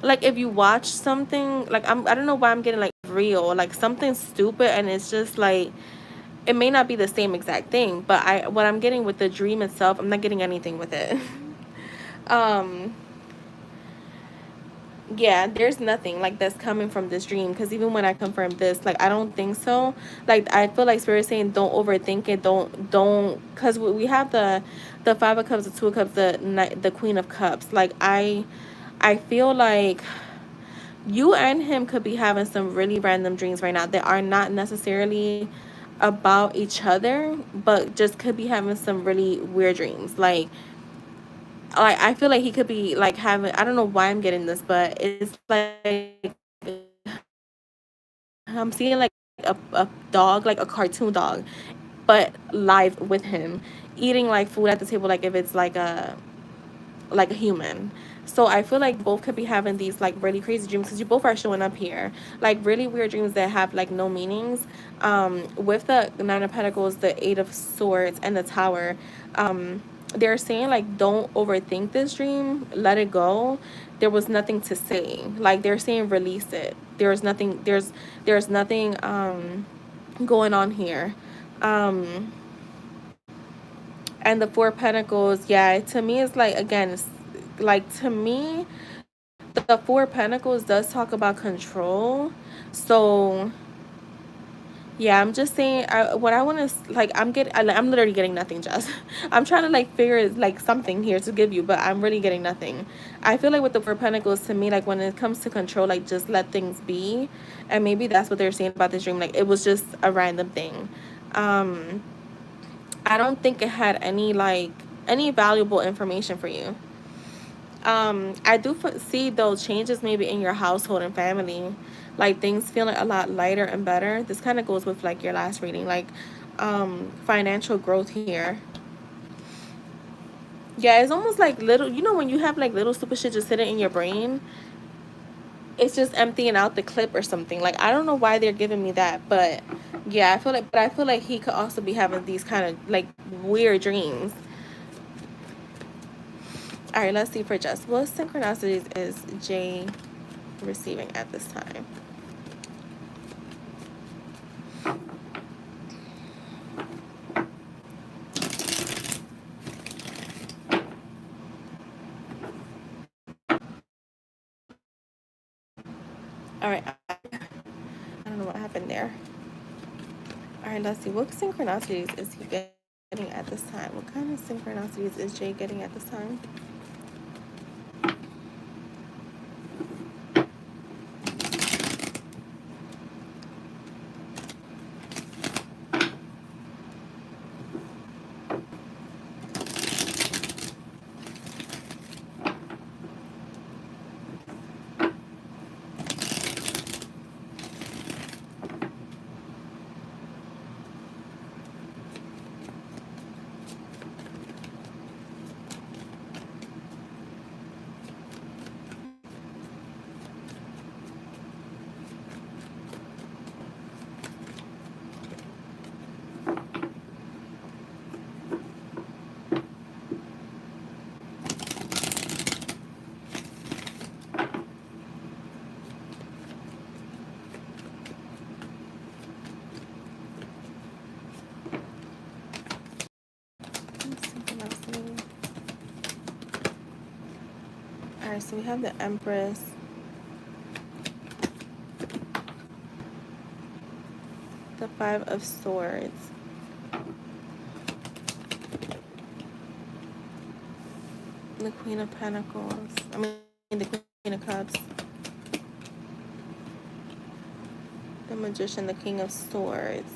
if you watch something like I don't know why I'm getting like real, like something stupid, and it's just like it may not be the same exact thing, but what I'm getting with the dream itself, I'm not getting anything with it. um yeah, there's nothing like that's coming from this dream, because even when I confirm this, like I don't think so. Like I feel like Spirit saying don't overthink it, don't because we have the Five of Cups, the Two of Cups, the Queen of Cups. Like I feel like you and him could be having some really random dreams right now that are not necessarily about each other, but just could be having some really weird dreams. Like I feel like he could be like having, I don't know why I'm getting this, but it's like I'm seeing like a dog, like a cartoon dog, but live with him, eating like food at the table, like if it's like a human. So I feel like both could be having these like really crazy dreams, because you both are showing up here like really weird dreams that have like no meanings. With the Nine of Pentacles, the Eight of Swords, and the Tower, they're saying like don't overthink this dream, let it go. There was nothing to say. Like they're saying release it. There's nothing going on here. And the Four of Pentacles, yeah, to me it's like, again, it's like, to me the Four of Pentacles does talk about control. So yeah, I'm just saying, what I want to like, I'm literally getting nothing, Jess. I'm trying to like figure like something here to give you, but I'm really getting nothing. I feel like with the Four of Pentacles, to me, like when it comes to control, like just let things be. And maybe that's what they're saying about this dream, like it was just a random thing. I don't think it had any valuable information for you. I do see those changes maybe in your household and family, like things feeling a lot lighter and better. This kind of goes with like your last reading, like financial growth here. Yeah, it's almost like little, when you have like little stupid shit just sitting in your brain, it's just emptying out the clip or something. Like I don't know why they're giving me that, but yeah, I feel like he could also be having these kind of like weird dreams. All right, let's see for Jess. What synchronicities is Jay receiving at this time. All right, I don't know what happened there. All right, let's see. What synchronicities is he getting at this time? What kind of synchronicities is Jay getting at this time? Synchronicity. All right, so we have the Empress, the Five of Swords, the Queen of Pentacles. I mean, the Queen of Cups, the Magician, the King of Swords,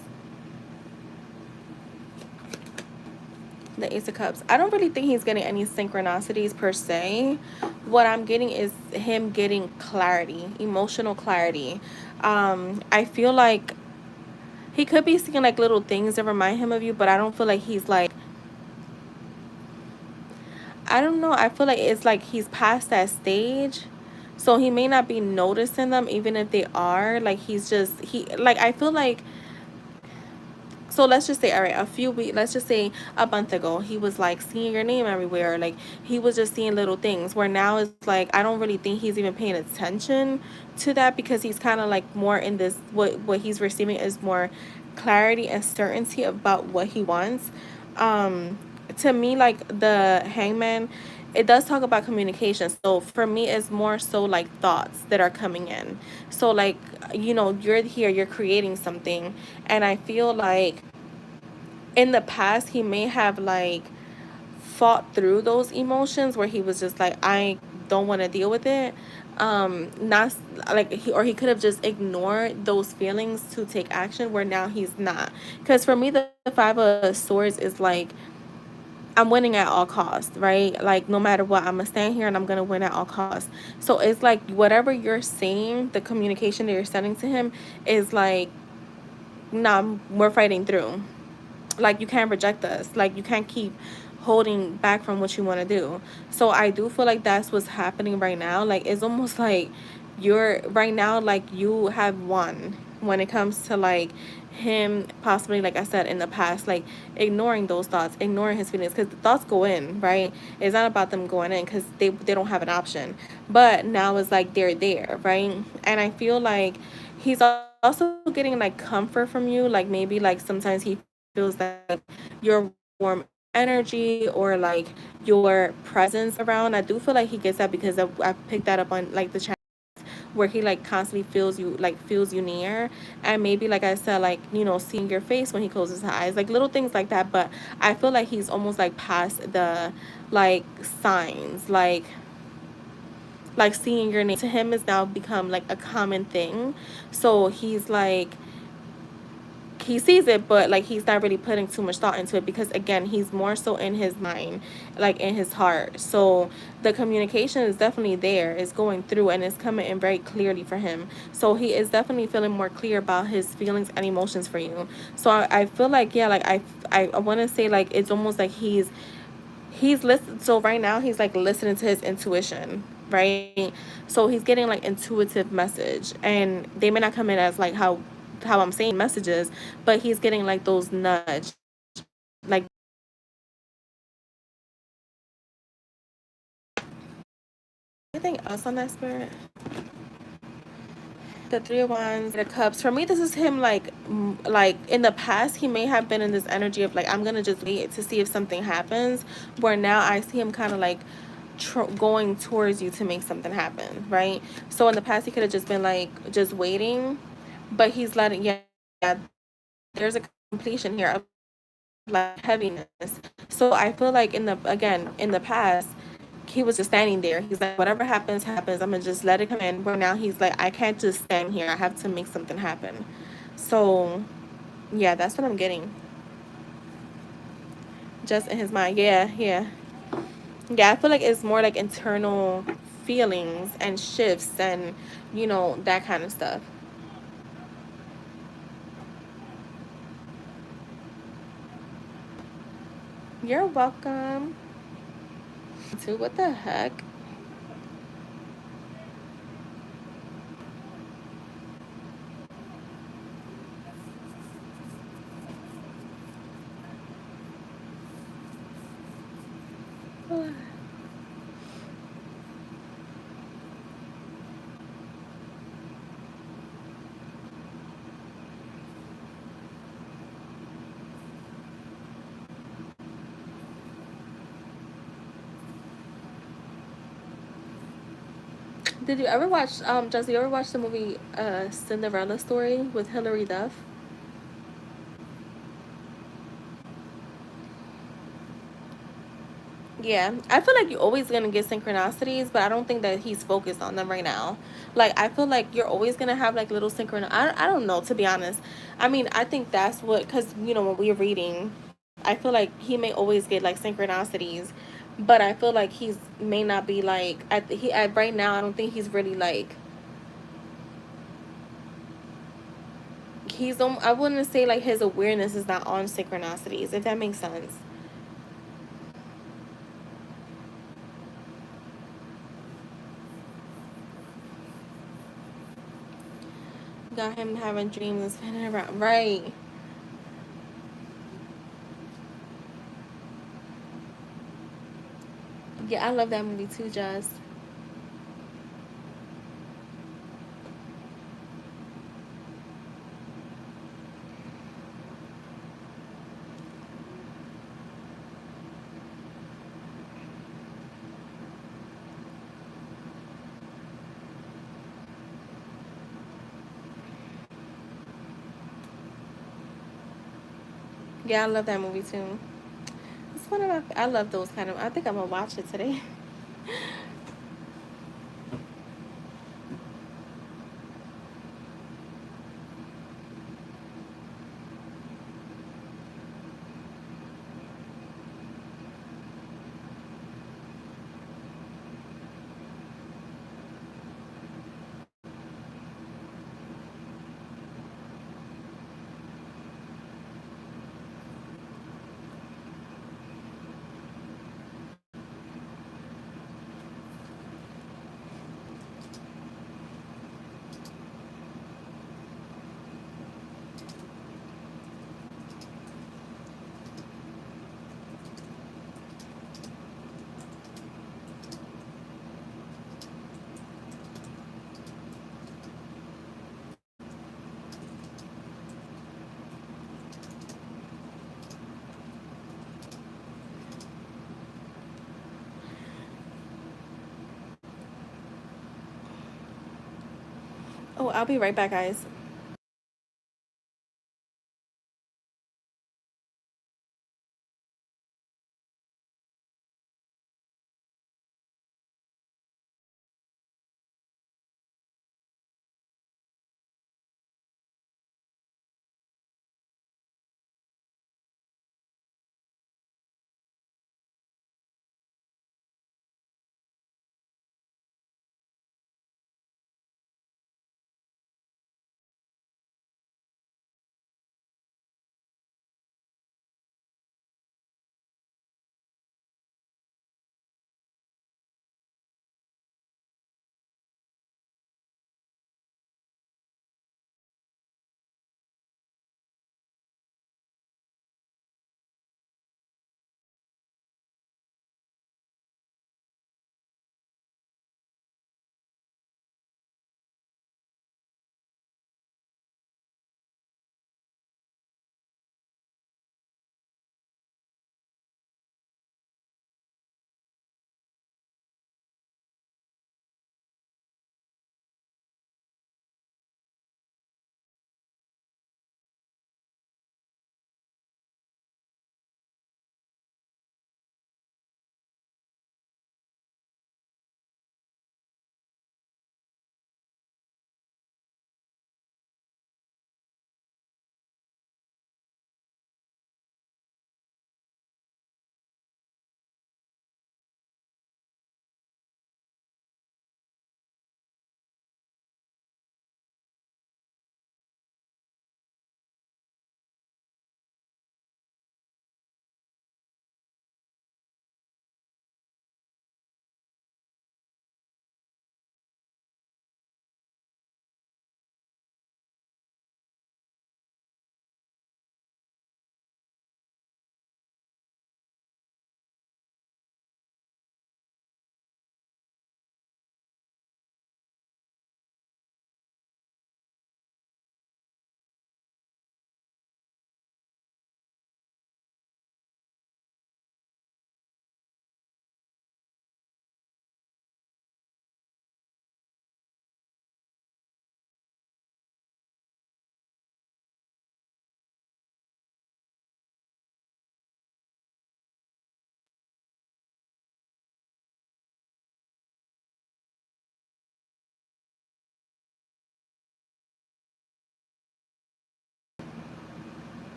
the Ace of Cups. I don't really think he's getting any synchronicities per se. What I'm getting is him getting clarity, emotional clarity. I feel like he could be seeing like little things that remind him of you, but I don't feel like he's like, I don't know. I feel like it's like he's past that stage. So he may not be noticing them even if they are. Like he's just like I feel like, so let's just say, all right, a few weeks, let's just say a month ago, he was like seeing your name everywhere. Like he was just seeing little things where now it's like, I don't really think he's even paying attention to that because he's kind of like more in this, what he's receiving is more clarity and certainty about what he wants. To me, like the Hangman, it does talk about communication. So for me, it's more so like thoughts that are coming in. So like, you're here, you're creating something, and I feel like in the past he may have like fought through those emotions where he was just like, I don't want to deal with it. Not like he could have just ignored those feelings to take action, where now he's not. Because for me, the Five of Swords is like, I'm winning at all costs, right? Like no matter what, I'm gonna stand here and I'm gonna win at all costs. So it's like whatever you're saying, the communication that you're sending to him is like, nah, we're fighting through. Like you can't reject us. Like you can't keep holding back from what you want to do. So I do feel like that's what's happening right now. Like it's almost like you're right now, like you have won when it comes to like him possibly, like I said in the past, like ignoring those thoughts, ignoring his feelings, because the thoughts go in, right? It's not about them going in because they don't have an option, but now it's like they're there, right? And I feel like he's also getting like comfort from you. Like maybe like sometimes he feels like your warm energy or like your presence around. I do feel like he gets that because I picked that up on like the chat where he like constantly feels you near, and maybe like I said, like seeing your face when he closes his eyes, like little things like that. But I feel like he's almost like past the like signs, like seeing your name to him has now become like a common thing. So he's like, he sees it, but like he's not really putting too much thought into it because again, he's more so in his mind, like in his heart. So the communication is definitely there, it's going through, and it's coming in very clearly for him. So he is definitely feeling more clear about his feelings and emotions for you. So I feel like, yeah, like I want to say like it's almost like he's listening. So right now he's like listening to his intuition, right? So he's getting like intuitive message, and they may not come in as like how I'm saying messages, but he's getting like those nudge, like anything else on that, Spirit. The Three of Wands, the Cups. For me, this is him like in the past, he may have been in this energy of like, I'm gonna just wait to see if something happens. Where now I see him kind of like going towards you to make something happen, right? So in the past, he could have just been like just waiting, but he's letting, yeah, there's a completion here of like heaviness. So I feel like in the past, he was just standing there. He's like, whatever happens, happens. I'm gonna just let it come in. But now he's like, I can't just stand here. I have to make something happen. So yeah, that's what I'm getting. Just in his mind. Yeah, yeah. Yeah, I feel like it's more like internal feelings and shifts and that kind of stuff. You're welcome. Too. What the heck? Did you ever watch Jesse, you ever watch the movie Cinderella Story with Hilary Duff? Yeah, I feel like you're always gonna get synchronicities, but I don't think that he's focused on them right now. Like I feel like you're always gonna have like little I don't know, to be honest. I mean, I think that's what, because when we're reading, I feel like he may always get like synchronicities, but I feel like he's may not be like right now. I don't think he's really like I wouldn't say like his awareness is not on synchronicities, if that makes sense. Got him having dreams and spinning around, right? Yeah, I love that movie too, Jess. Yeah, I love that movie too. It's one of my. I love those kind of. I think I'm gonna watch it today. Oh, I'll be right back, guys.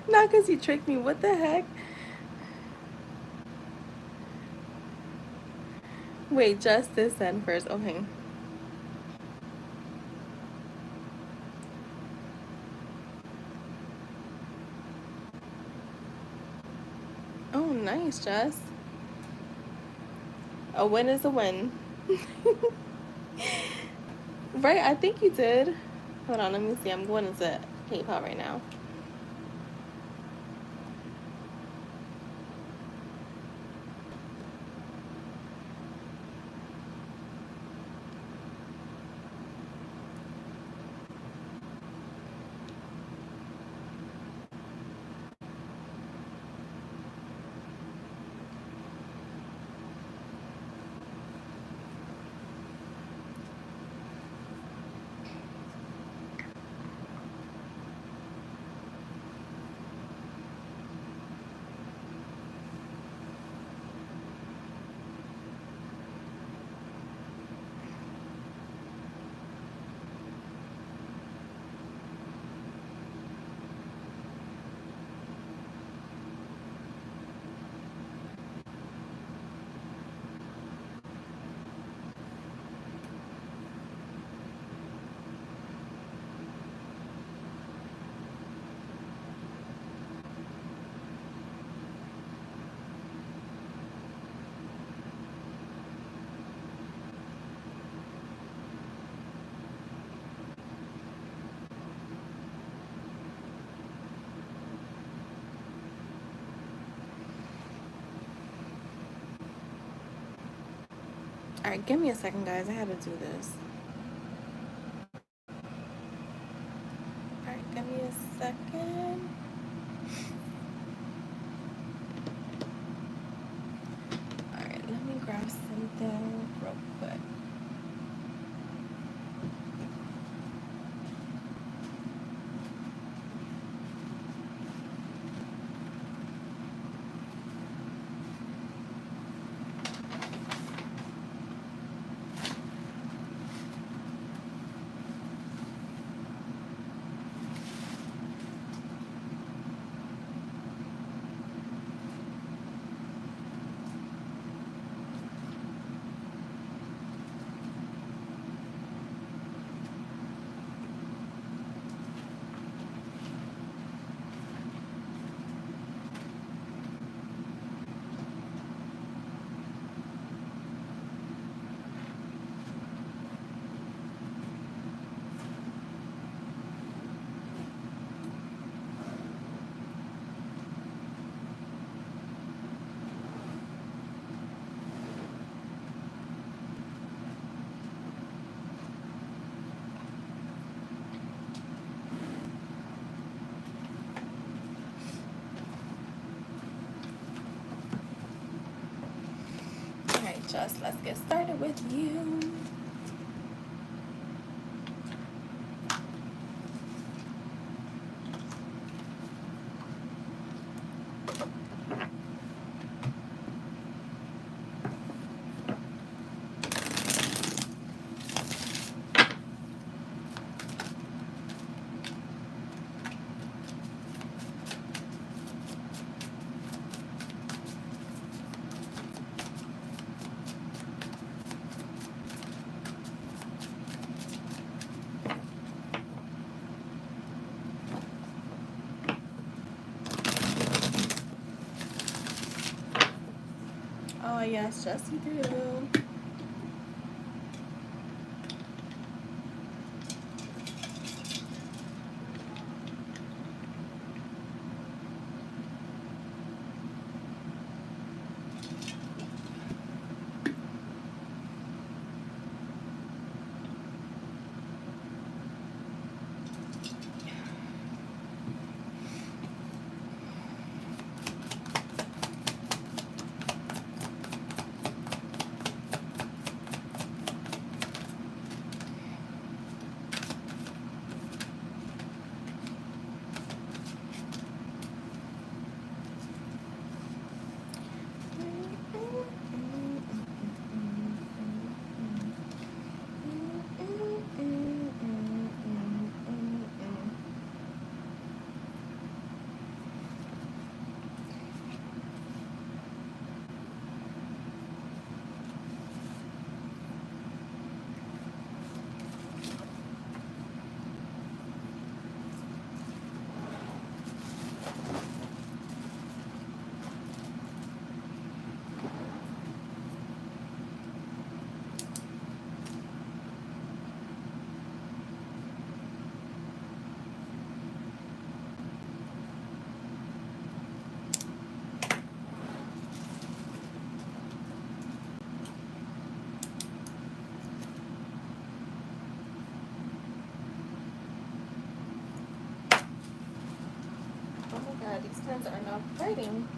Not because you tricked me. What the heck? Wait, just this send first. Okay. Oh, nice, Jess. A win is a win. Right, I think you did. Hold on, let me see. I'm going into PayPal right now. All right, give me a second, guys. I had to do this. All right, give me a second. All right, let me grab something real quick. All right, just let's get started with you. Oh, yes, just you do. these pens are not writing.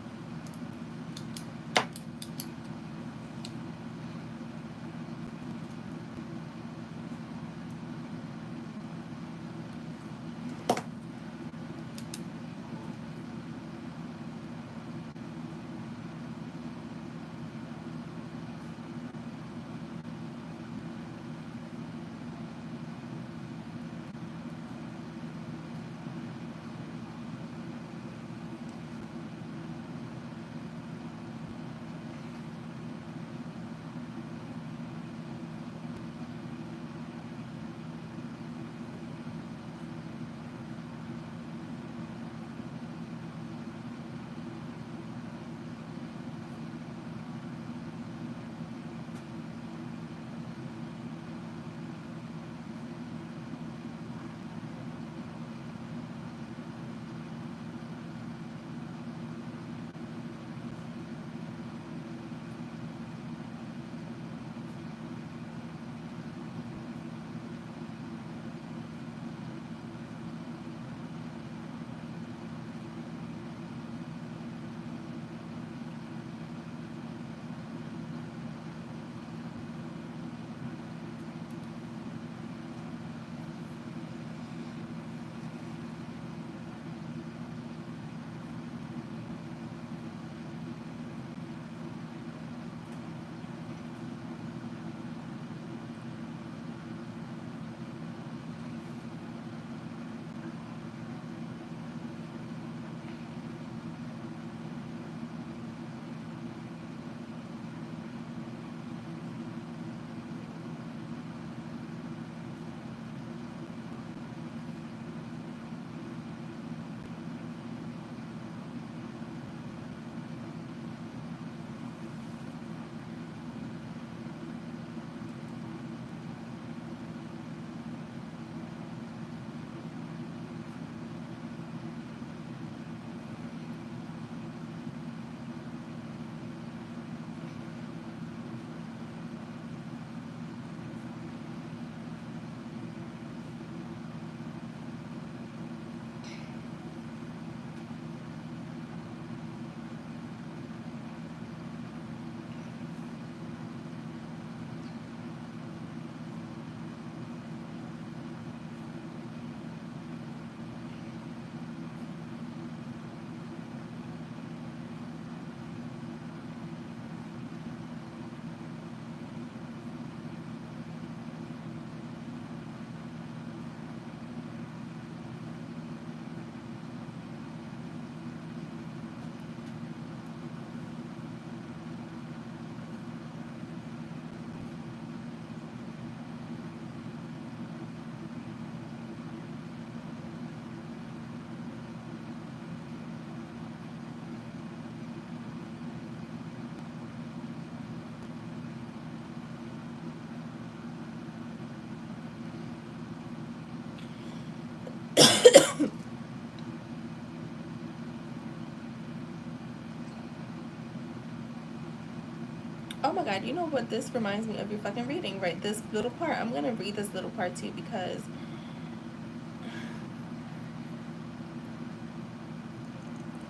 Oh my god, you know what this reminds me of your fucking reading, right? This little part. I'm gonna read this little part too because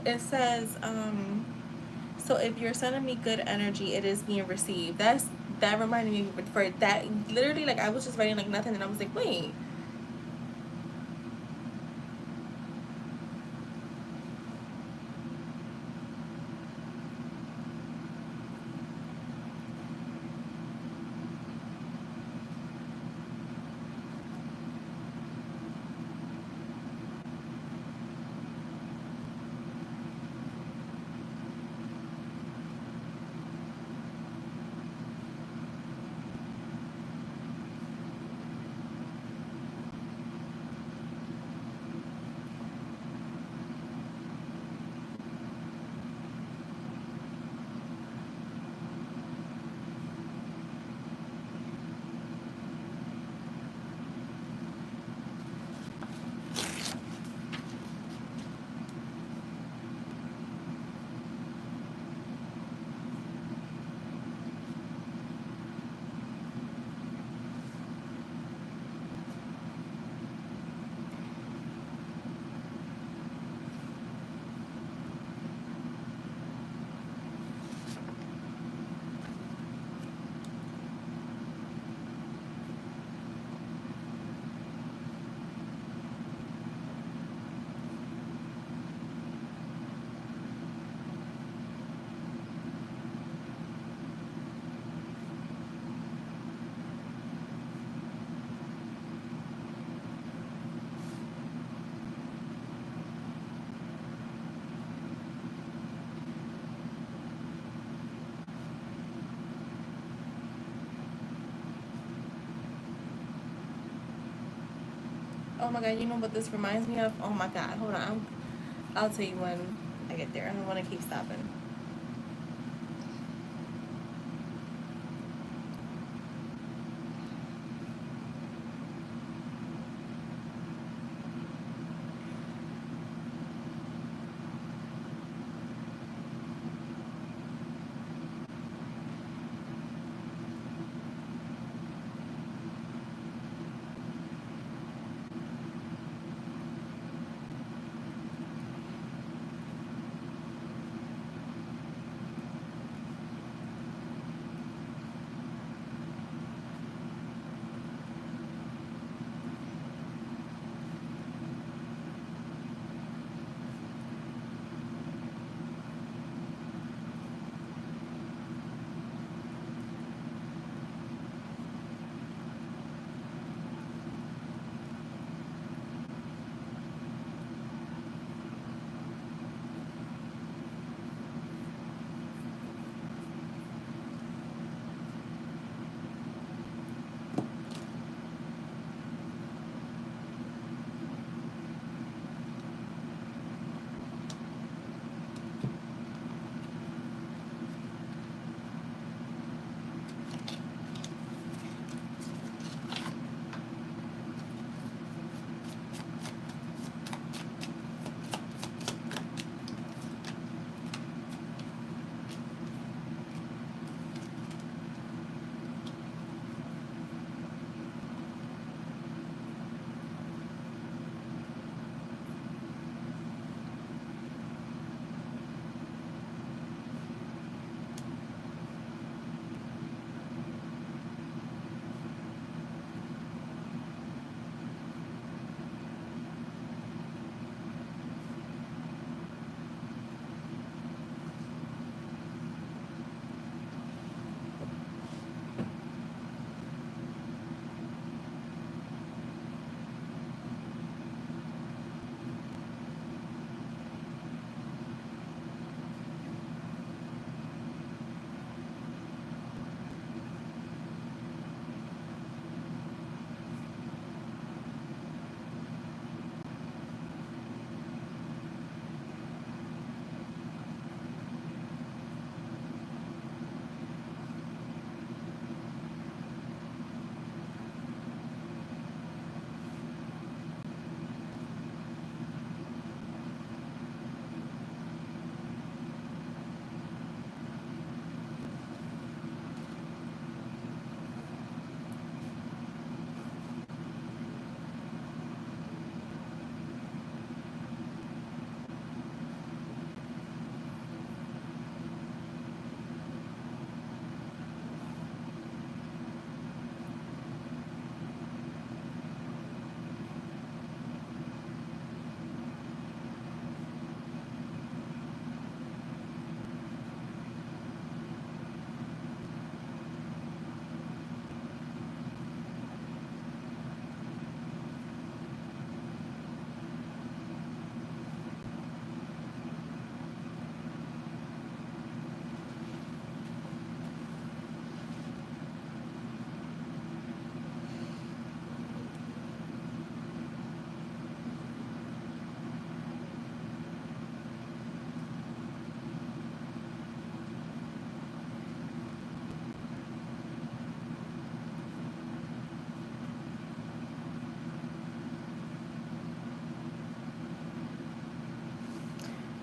it says, so if you're sending me good energy, it is being received. That reminded me for that literally like I was just writing like nothing and I was like, wait. Oh my god, you know what this reminds me of? Oh my god, hold on. I'll tell you when I get there. I don't want to keep stopping.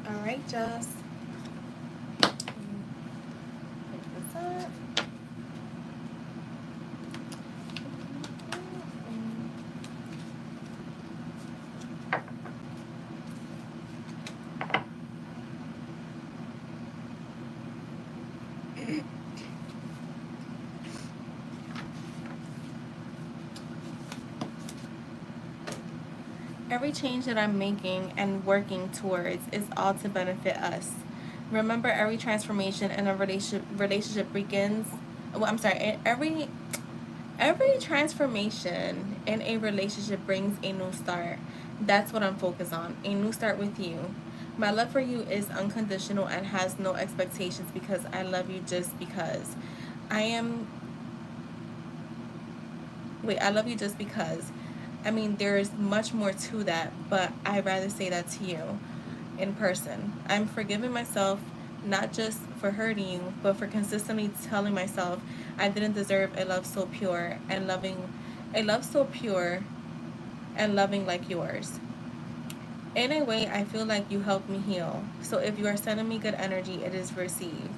All right, Jess. Pick this up. Every change that I'm making and working towards is all to benefit us. Remember, every transformation in a relationship begins. Well, I'm sorry. Every transformation in a relationship brings a new start. That's what I'm focused on. A new start with you. My love for you is unconditional and has no expectations because I love you just because. I am. Wait, I love you just because. I mean, there's much more to that, but I'd rather say that to you in person. I'm forgiving myself not just for hurting you, but for consistently telling myself I didn't deserve a love so pure and loving, a love so pure and loving like yours. In a way, I feel like you helped me heal. So if you are sending me good energy, it is received.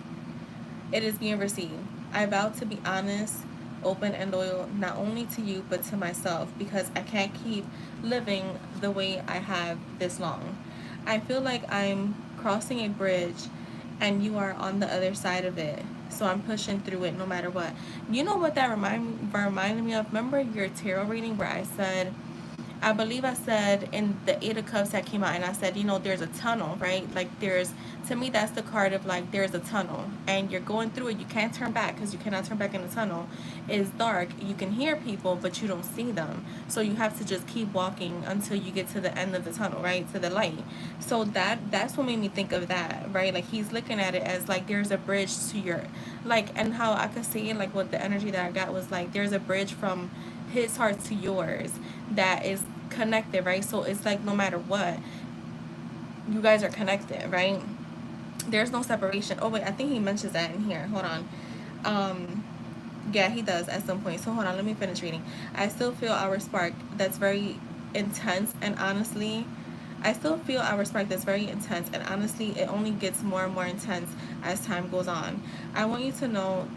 It is being received. I vow to be honest, open, and loyal not only to you but to myself because I can't keep living the way I have this long. I feel like I'm crossing a bridge and you are on the other side of it. So I'm pushing through it no matter what. You know what that reminded me of? Remember your tarot reading where I said, I believe I said in the Eight of Cups that came out, and I said, there's a tunnel, right? Like to me, that's the card of like there's a tunnel, and you're going through it. You can't turn back because you cannot turn back in the tunnel. It's dark. You can hear people, but you don't see them. So you have to just keep walking until you get to the end of the tunnel, right? To the light. So that's what made me think of that, right? Like he's looking at it as like there's a bridge to your, like, and how I could see it, like what the energy that I got was like there's a bridge from his heart to yours that is connected, right? So it's like no matter what, you guys are connected, right? There's no separation. Oh wait, I think he mentions that in here. Hold on. Yeah, he does at some point. So hold on, let me finish reading. I still feel our spark that's very intense, and honestly, I still feel our spark that's very intense, and honestly, it only gets more and more intense as time goes on. I want you to know,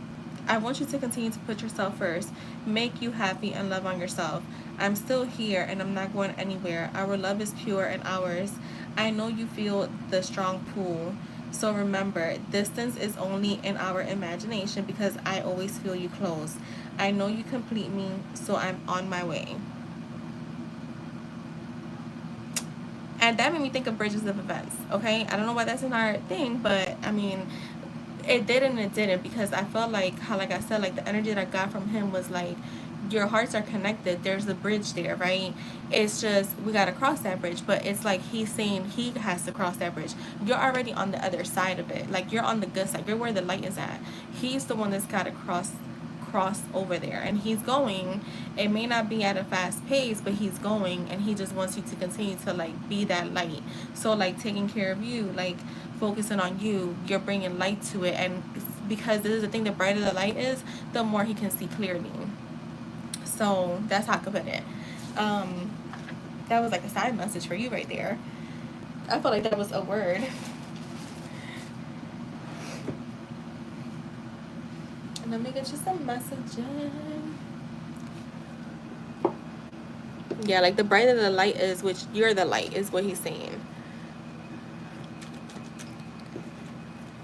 I want you to continue to put yourself first, make you happy, and love on yourself. I'm still here, and I'm not going anywhere. Our love is pure, and ours. I know you feel the strong pull. So remember, distance is only in our imagination because I always feel you close. I know you complete me, so I'm on my way. And that made me think of bridges of events, okay? I don't know why that's in our thing, but I mean, it did and it didn't because I felt like, how, like I said, like the energy that I got from him was like, your hearts are connected. There's a bridge there, right? It's just, we got to cross that bridge. But it's like he's saying he has to cross that bridge. You're already on the other side of it. Like you're on the good side. You're where the light is at. He's the one that's got to cross over there, and he's going. It may not be at a fast pace, but he's going, and he just wants you to continue to like be that light. So like taking care of you, like focusing on you, you're bringing light to it. And because this is the thing, the brighter the light is, the more he can see clearly. So that's how I could put it. um that was like a side message for you right there. I felt like that was a word. And let me get you some messages. Yeah, like the brighter the light is, which you're the light, is what he's saying.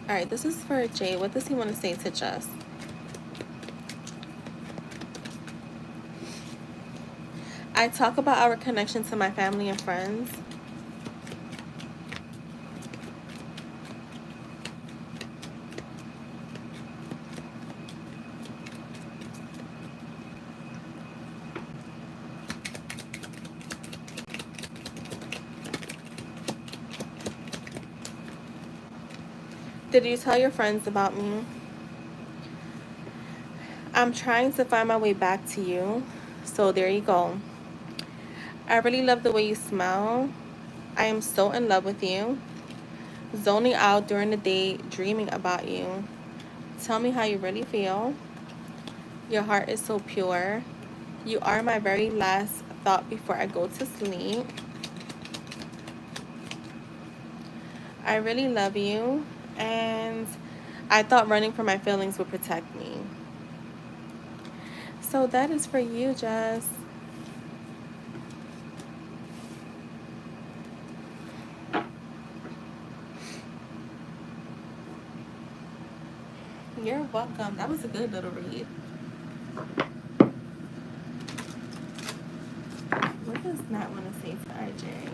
All right, this is for Jay. What does he want to say to Jess? I talk about our connection to my family and friends. Did you tell your friends about me? I'm trying to find my way back to you. So there you go. I really love the way you smell. I am so in love with you. Zoning out during the day, dreaming about you. Tell me how you really feel. Your heart is so pure. You are my very last thought before I go to sleep. I really love you, and I thought running from my feelings would protect me. So that is for you, Jess. You're welcome. That was a good little read. What does Nat want to say to RJ?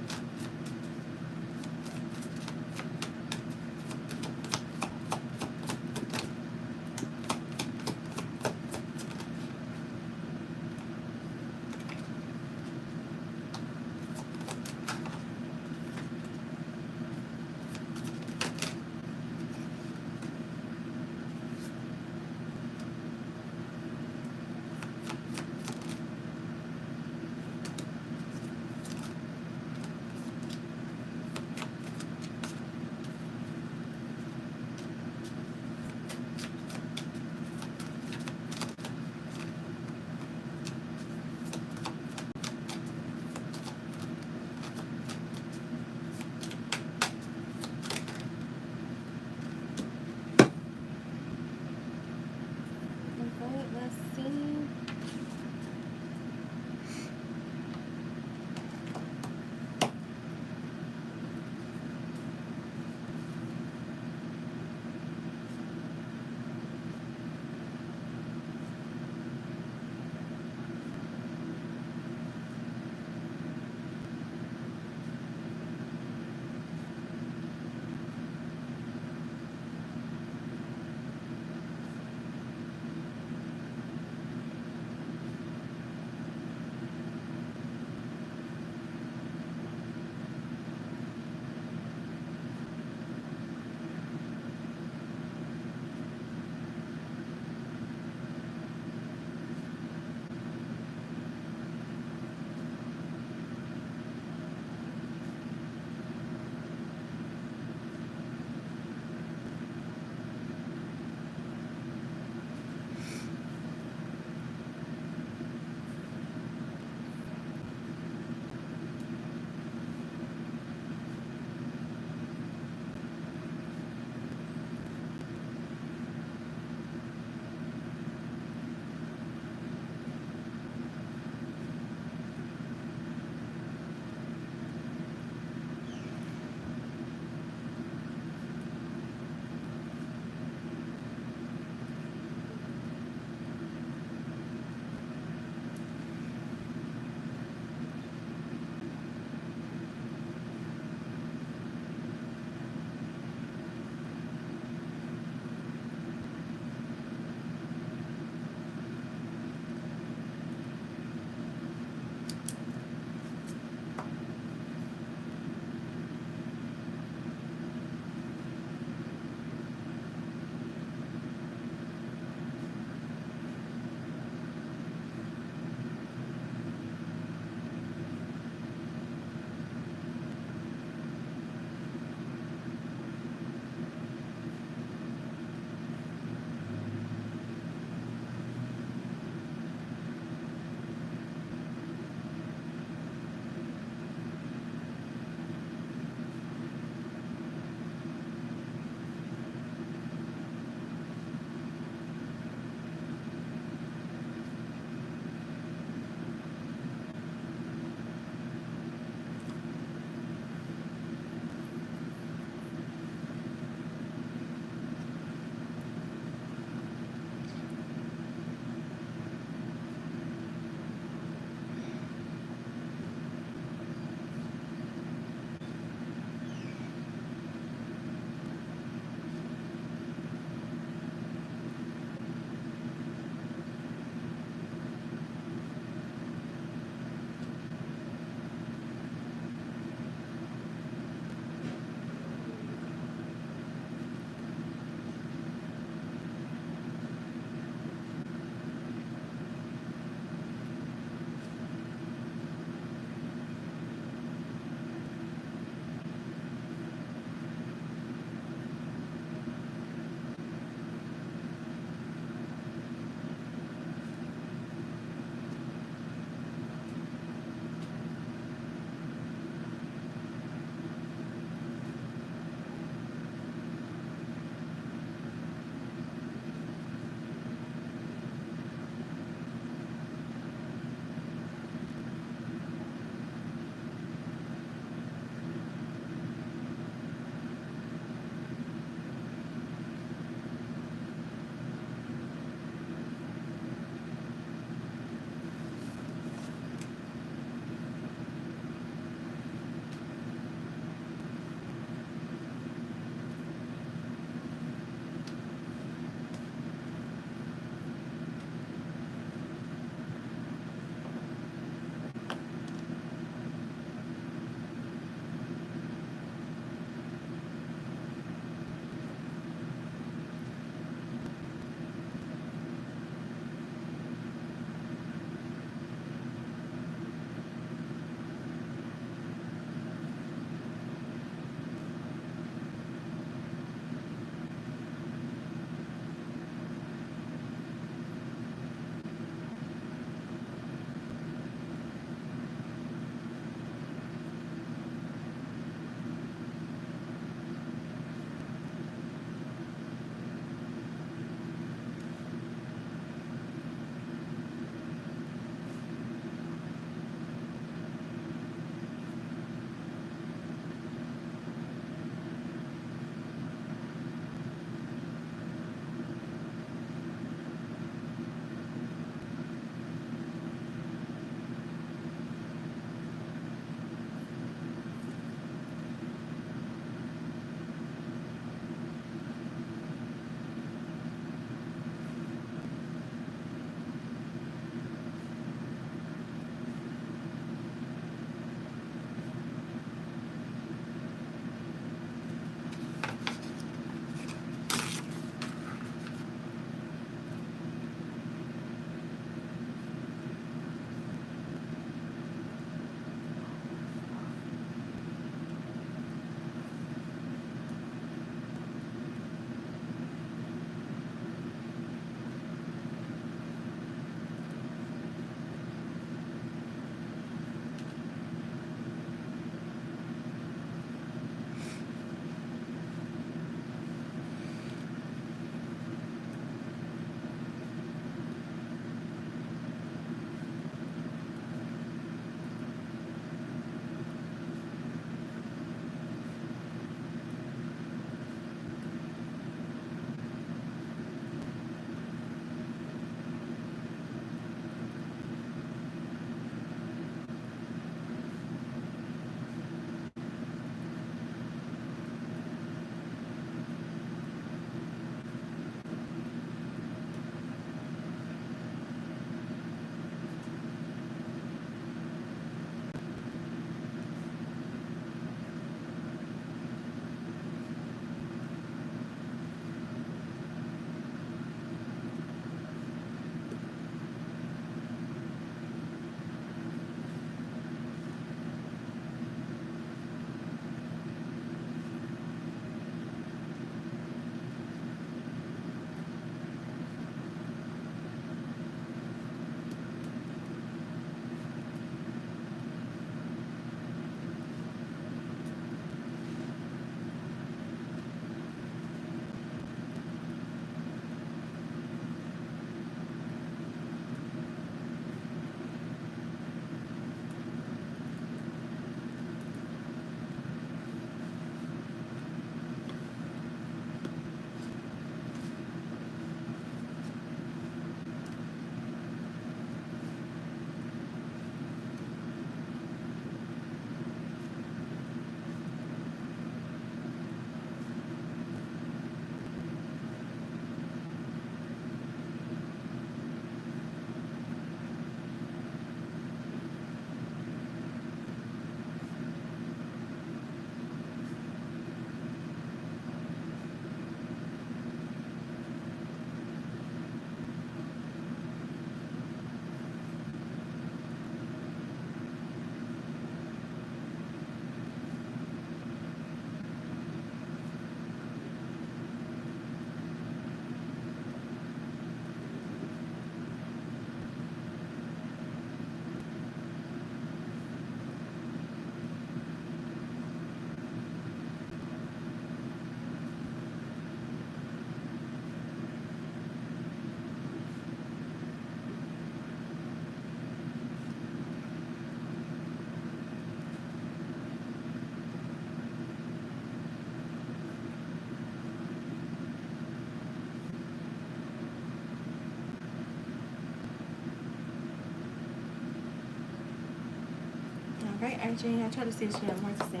Right, RJ? I try to see if she has more to say.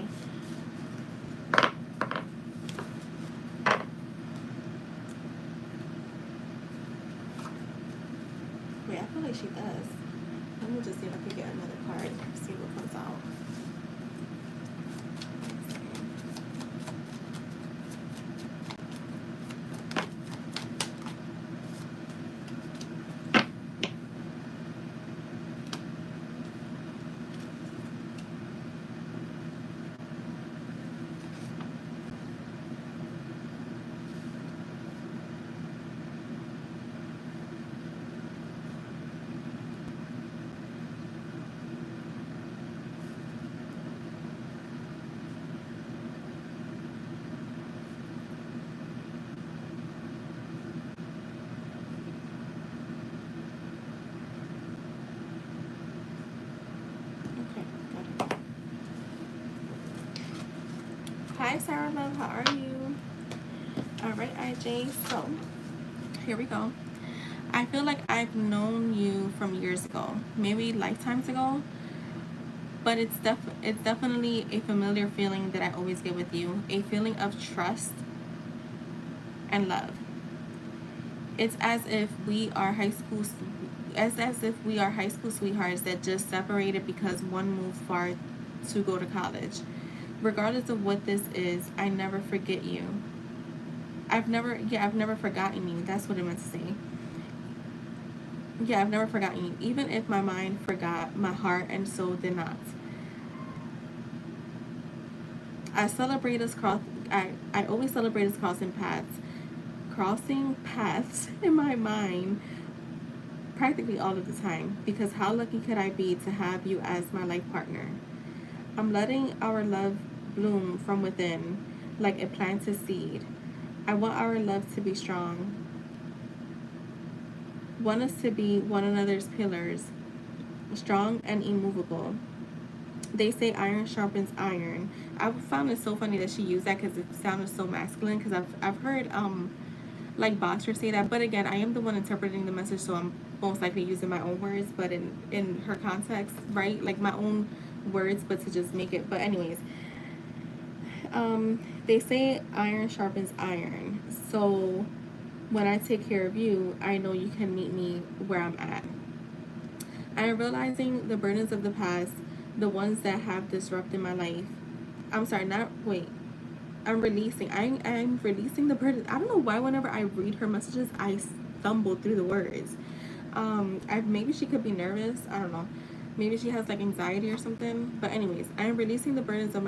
Wait, I feel like she does. Let me just see if I can get another card. See what comes out. Okay, got it. Hi, Sarah Love. How are you? All right, IJ. So, here we go. I feel like I've known you from years ago, maybe lifetimes ago, but it's definitely a familiar feeling that I always get with you, a feeling of trust and love. It's as if we are high school sweethearts that just separated because one moved far to go to college. Regardless of what this is, I never forget you. I've never forgotten you. That's what it meant to say. Yeah, I've never forgotten you. Even if my mind forgot, my heart and soul did not. I celebrate us cross. I always celebrate us crossing paths in my mind practically all of the time. Because how lucky could I be to have you as my life partner? I'm letting our love bloom from within, like a planted seed. I want our love to be strong. Want us to be one another's pillars, strong and immovable. They say iron sharpens iron. I found it so funny that she used that because it sounded so masculine. Because I've heard like boxers say that, but again, I am the one interpreting the message, so I'm most likely using my own words, but in her context, right? Like my own words, but to just make it. But anyways, they say iron sharpens iron. So when I take care of you, I know you can meet me where I'm at. I am realizing the burdens of the past, the ones that have disrupted my life. I'm sorry, not wait. I'm releasing the burdens. I don't know why whenever I read her messages, I stumble through the words. I maybe she could be nervous. I don't know. Maybe she has like anxiety or something. But anyways, I am releasing the burdens of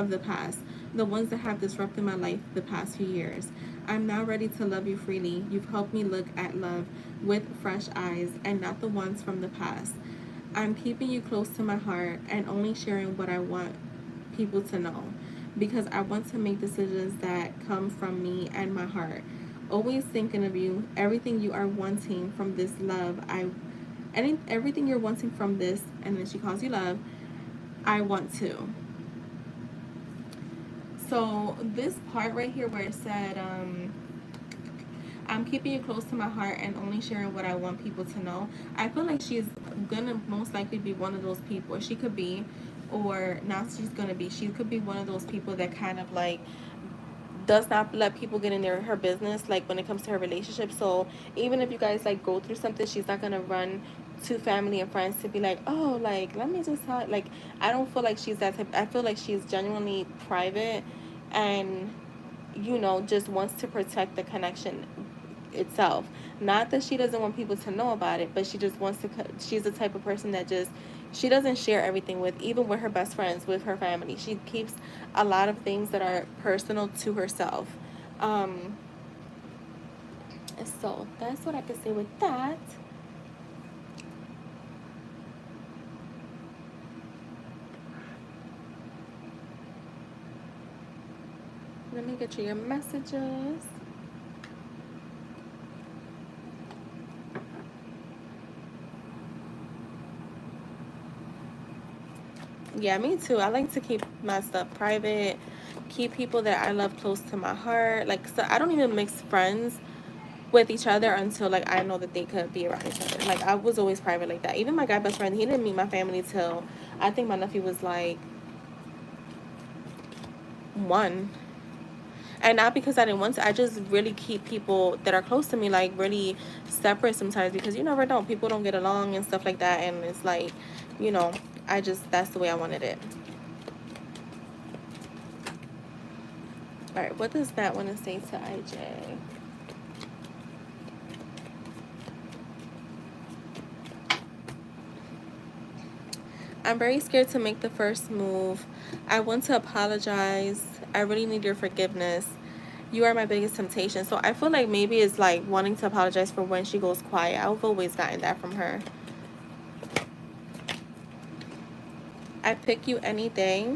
the past, the ones that have disrupted my life the past few years. I'm now ready to love you freely. You've helped me look at love with fresh eyes and not the ones from the past. I'm keeping you close to my heart and only sharing what I want people to know because I want to make decisions that come from me and my heart. Always thinking of you, everything you are wanting from this love. Everything you're wanting from this, and then she calls you love. I want to. So this part right here where it said, I'm keeping you close to my heart and only sharing what I want people to know. I feel like she's gonna most likely be one of those people. She could be, or not she's gonna be. She could be one of those people that kind of like does not let people get in there her business, like when it comes to her relationship. So even if you guys like go through something, she's not gonna run to family and friends to be like, oh, like let me just tell, like I don't feel like she's that type. I feel like she's genuinely private and just wants to protect the connection itself. Not that she doesn't want people to know about it, but she just wants to. She's the type of person that just she doesn't share everything with, even with her best friends, with her family. She keeps a lot of things that are personal to herself. Um, so that's what I can say with that. Let me get you your messages. Yeah, me too. I like to keep my stuff private, keep people that I love close to my heart. Like, so I don't even mix friends with each other until like I know that they could be around each other. Like I was always private like that. Even my guy best friend, he didn't meet my family till I think my nephew was like 1. And not because I didn't want to. I just really keep people that are close to me like really separate sometimes, because you never know. People don't get along and stuff like that. And it's like, you know, that's the way I wanted it. All right, what does that want to say to IJ? I'm very scared to make the first move. I want to apologize. I really need your forgiveness. You are my biggest temptation. So I feel like maybe it's like wanting to apologize for when she goes quiet. I've always gotten that from her. I pick you any day.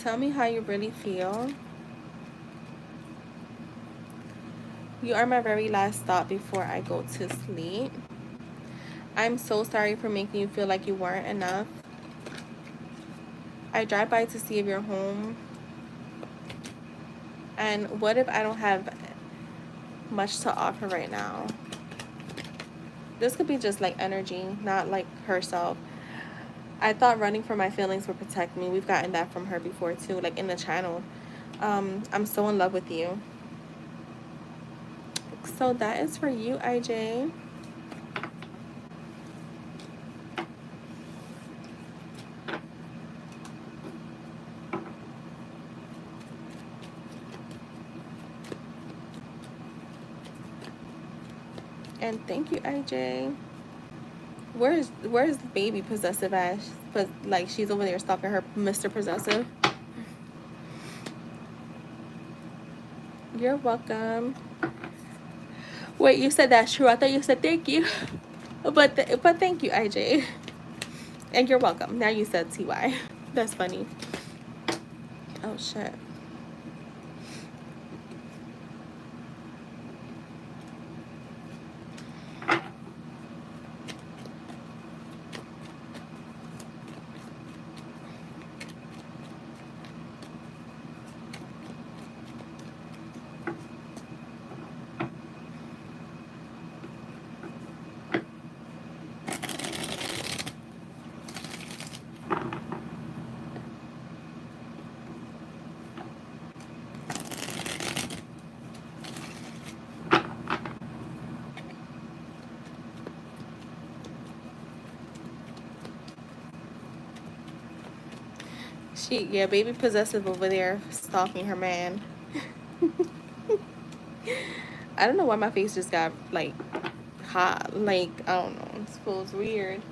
Tell me how you really feel. You are my very last thought before I go to sleep. I'm so sorry for making you feel like you weren't enough. I drive by to see if you're home. And what if I don't have much to offer right now? This could be just like energy, not like herself. I thought running from my feelings would protect me. We've gotten that from her before too, like in the channel. I'm so in love with you. So that is for you, IJ. And thank you, IJ. Where's baby possessive ass? But like she's over there stalking her Mr. Possessive. You're welcome. Wait, you said that's true. I thought you said thank you. But thank you, IJ. And you're welcome. Now you said TY. That's funny. Oh shit. Yeah, baby possessive over there stalking her man. I don't know why my face just got like hot. Like, I don't know. It feels weird.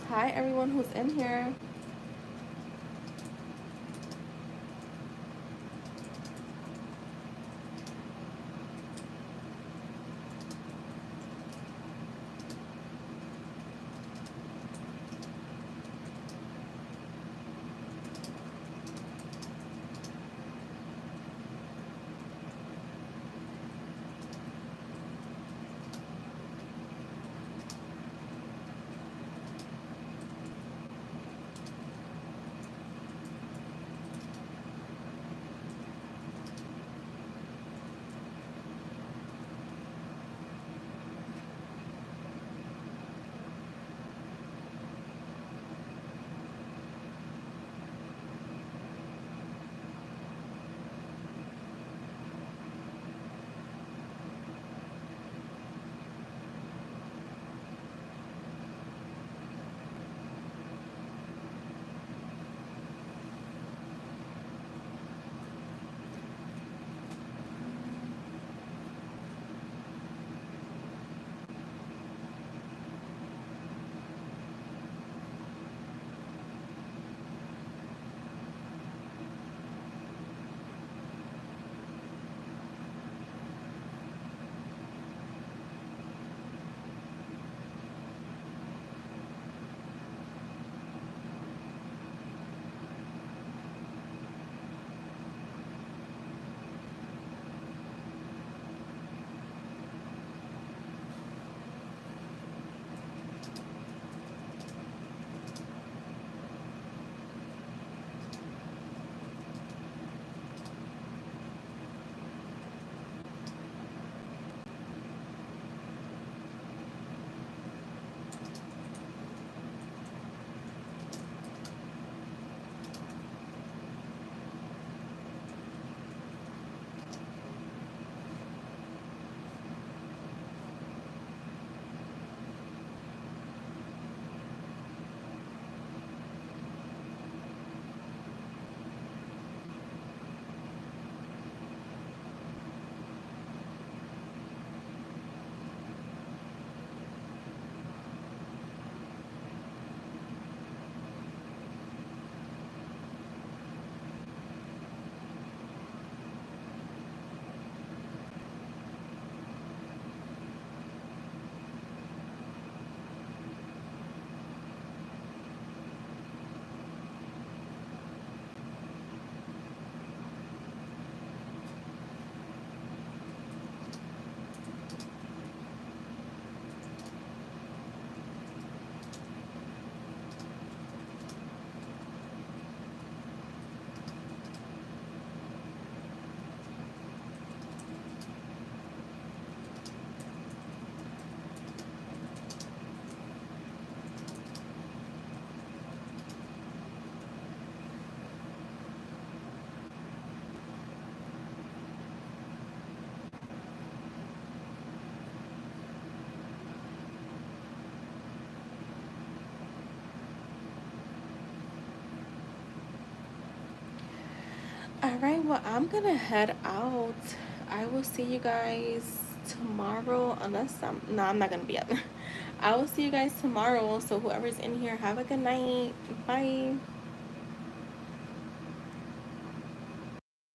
Hi, everyone who's in here. All right, well, I'm gonna head out. I will see you guys tomorrow, unless no, I'm not gonna be up. I will see you guys tomorrow. So whoever's in here, have a good night. Bye.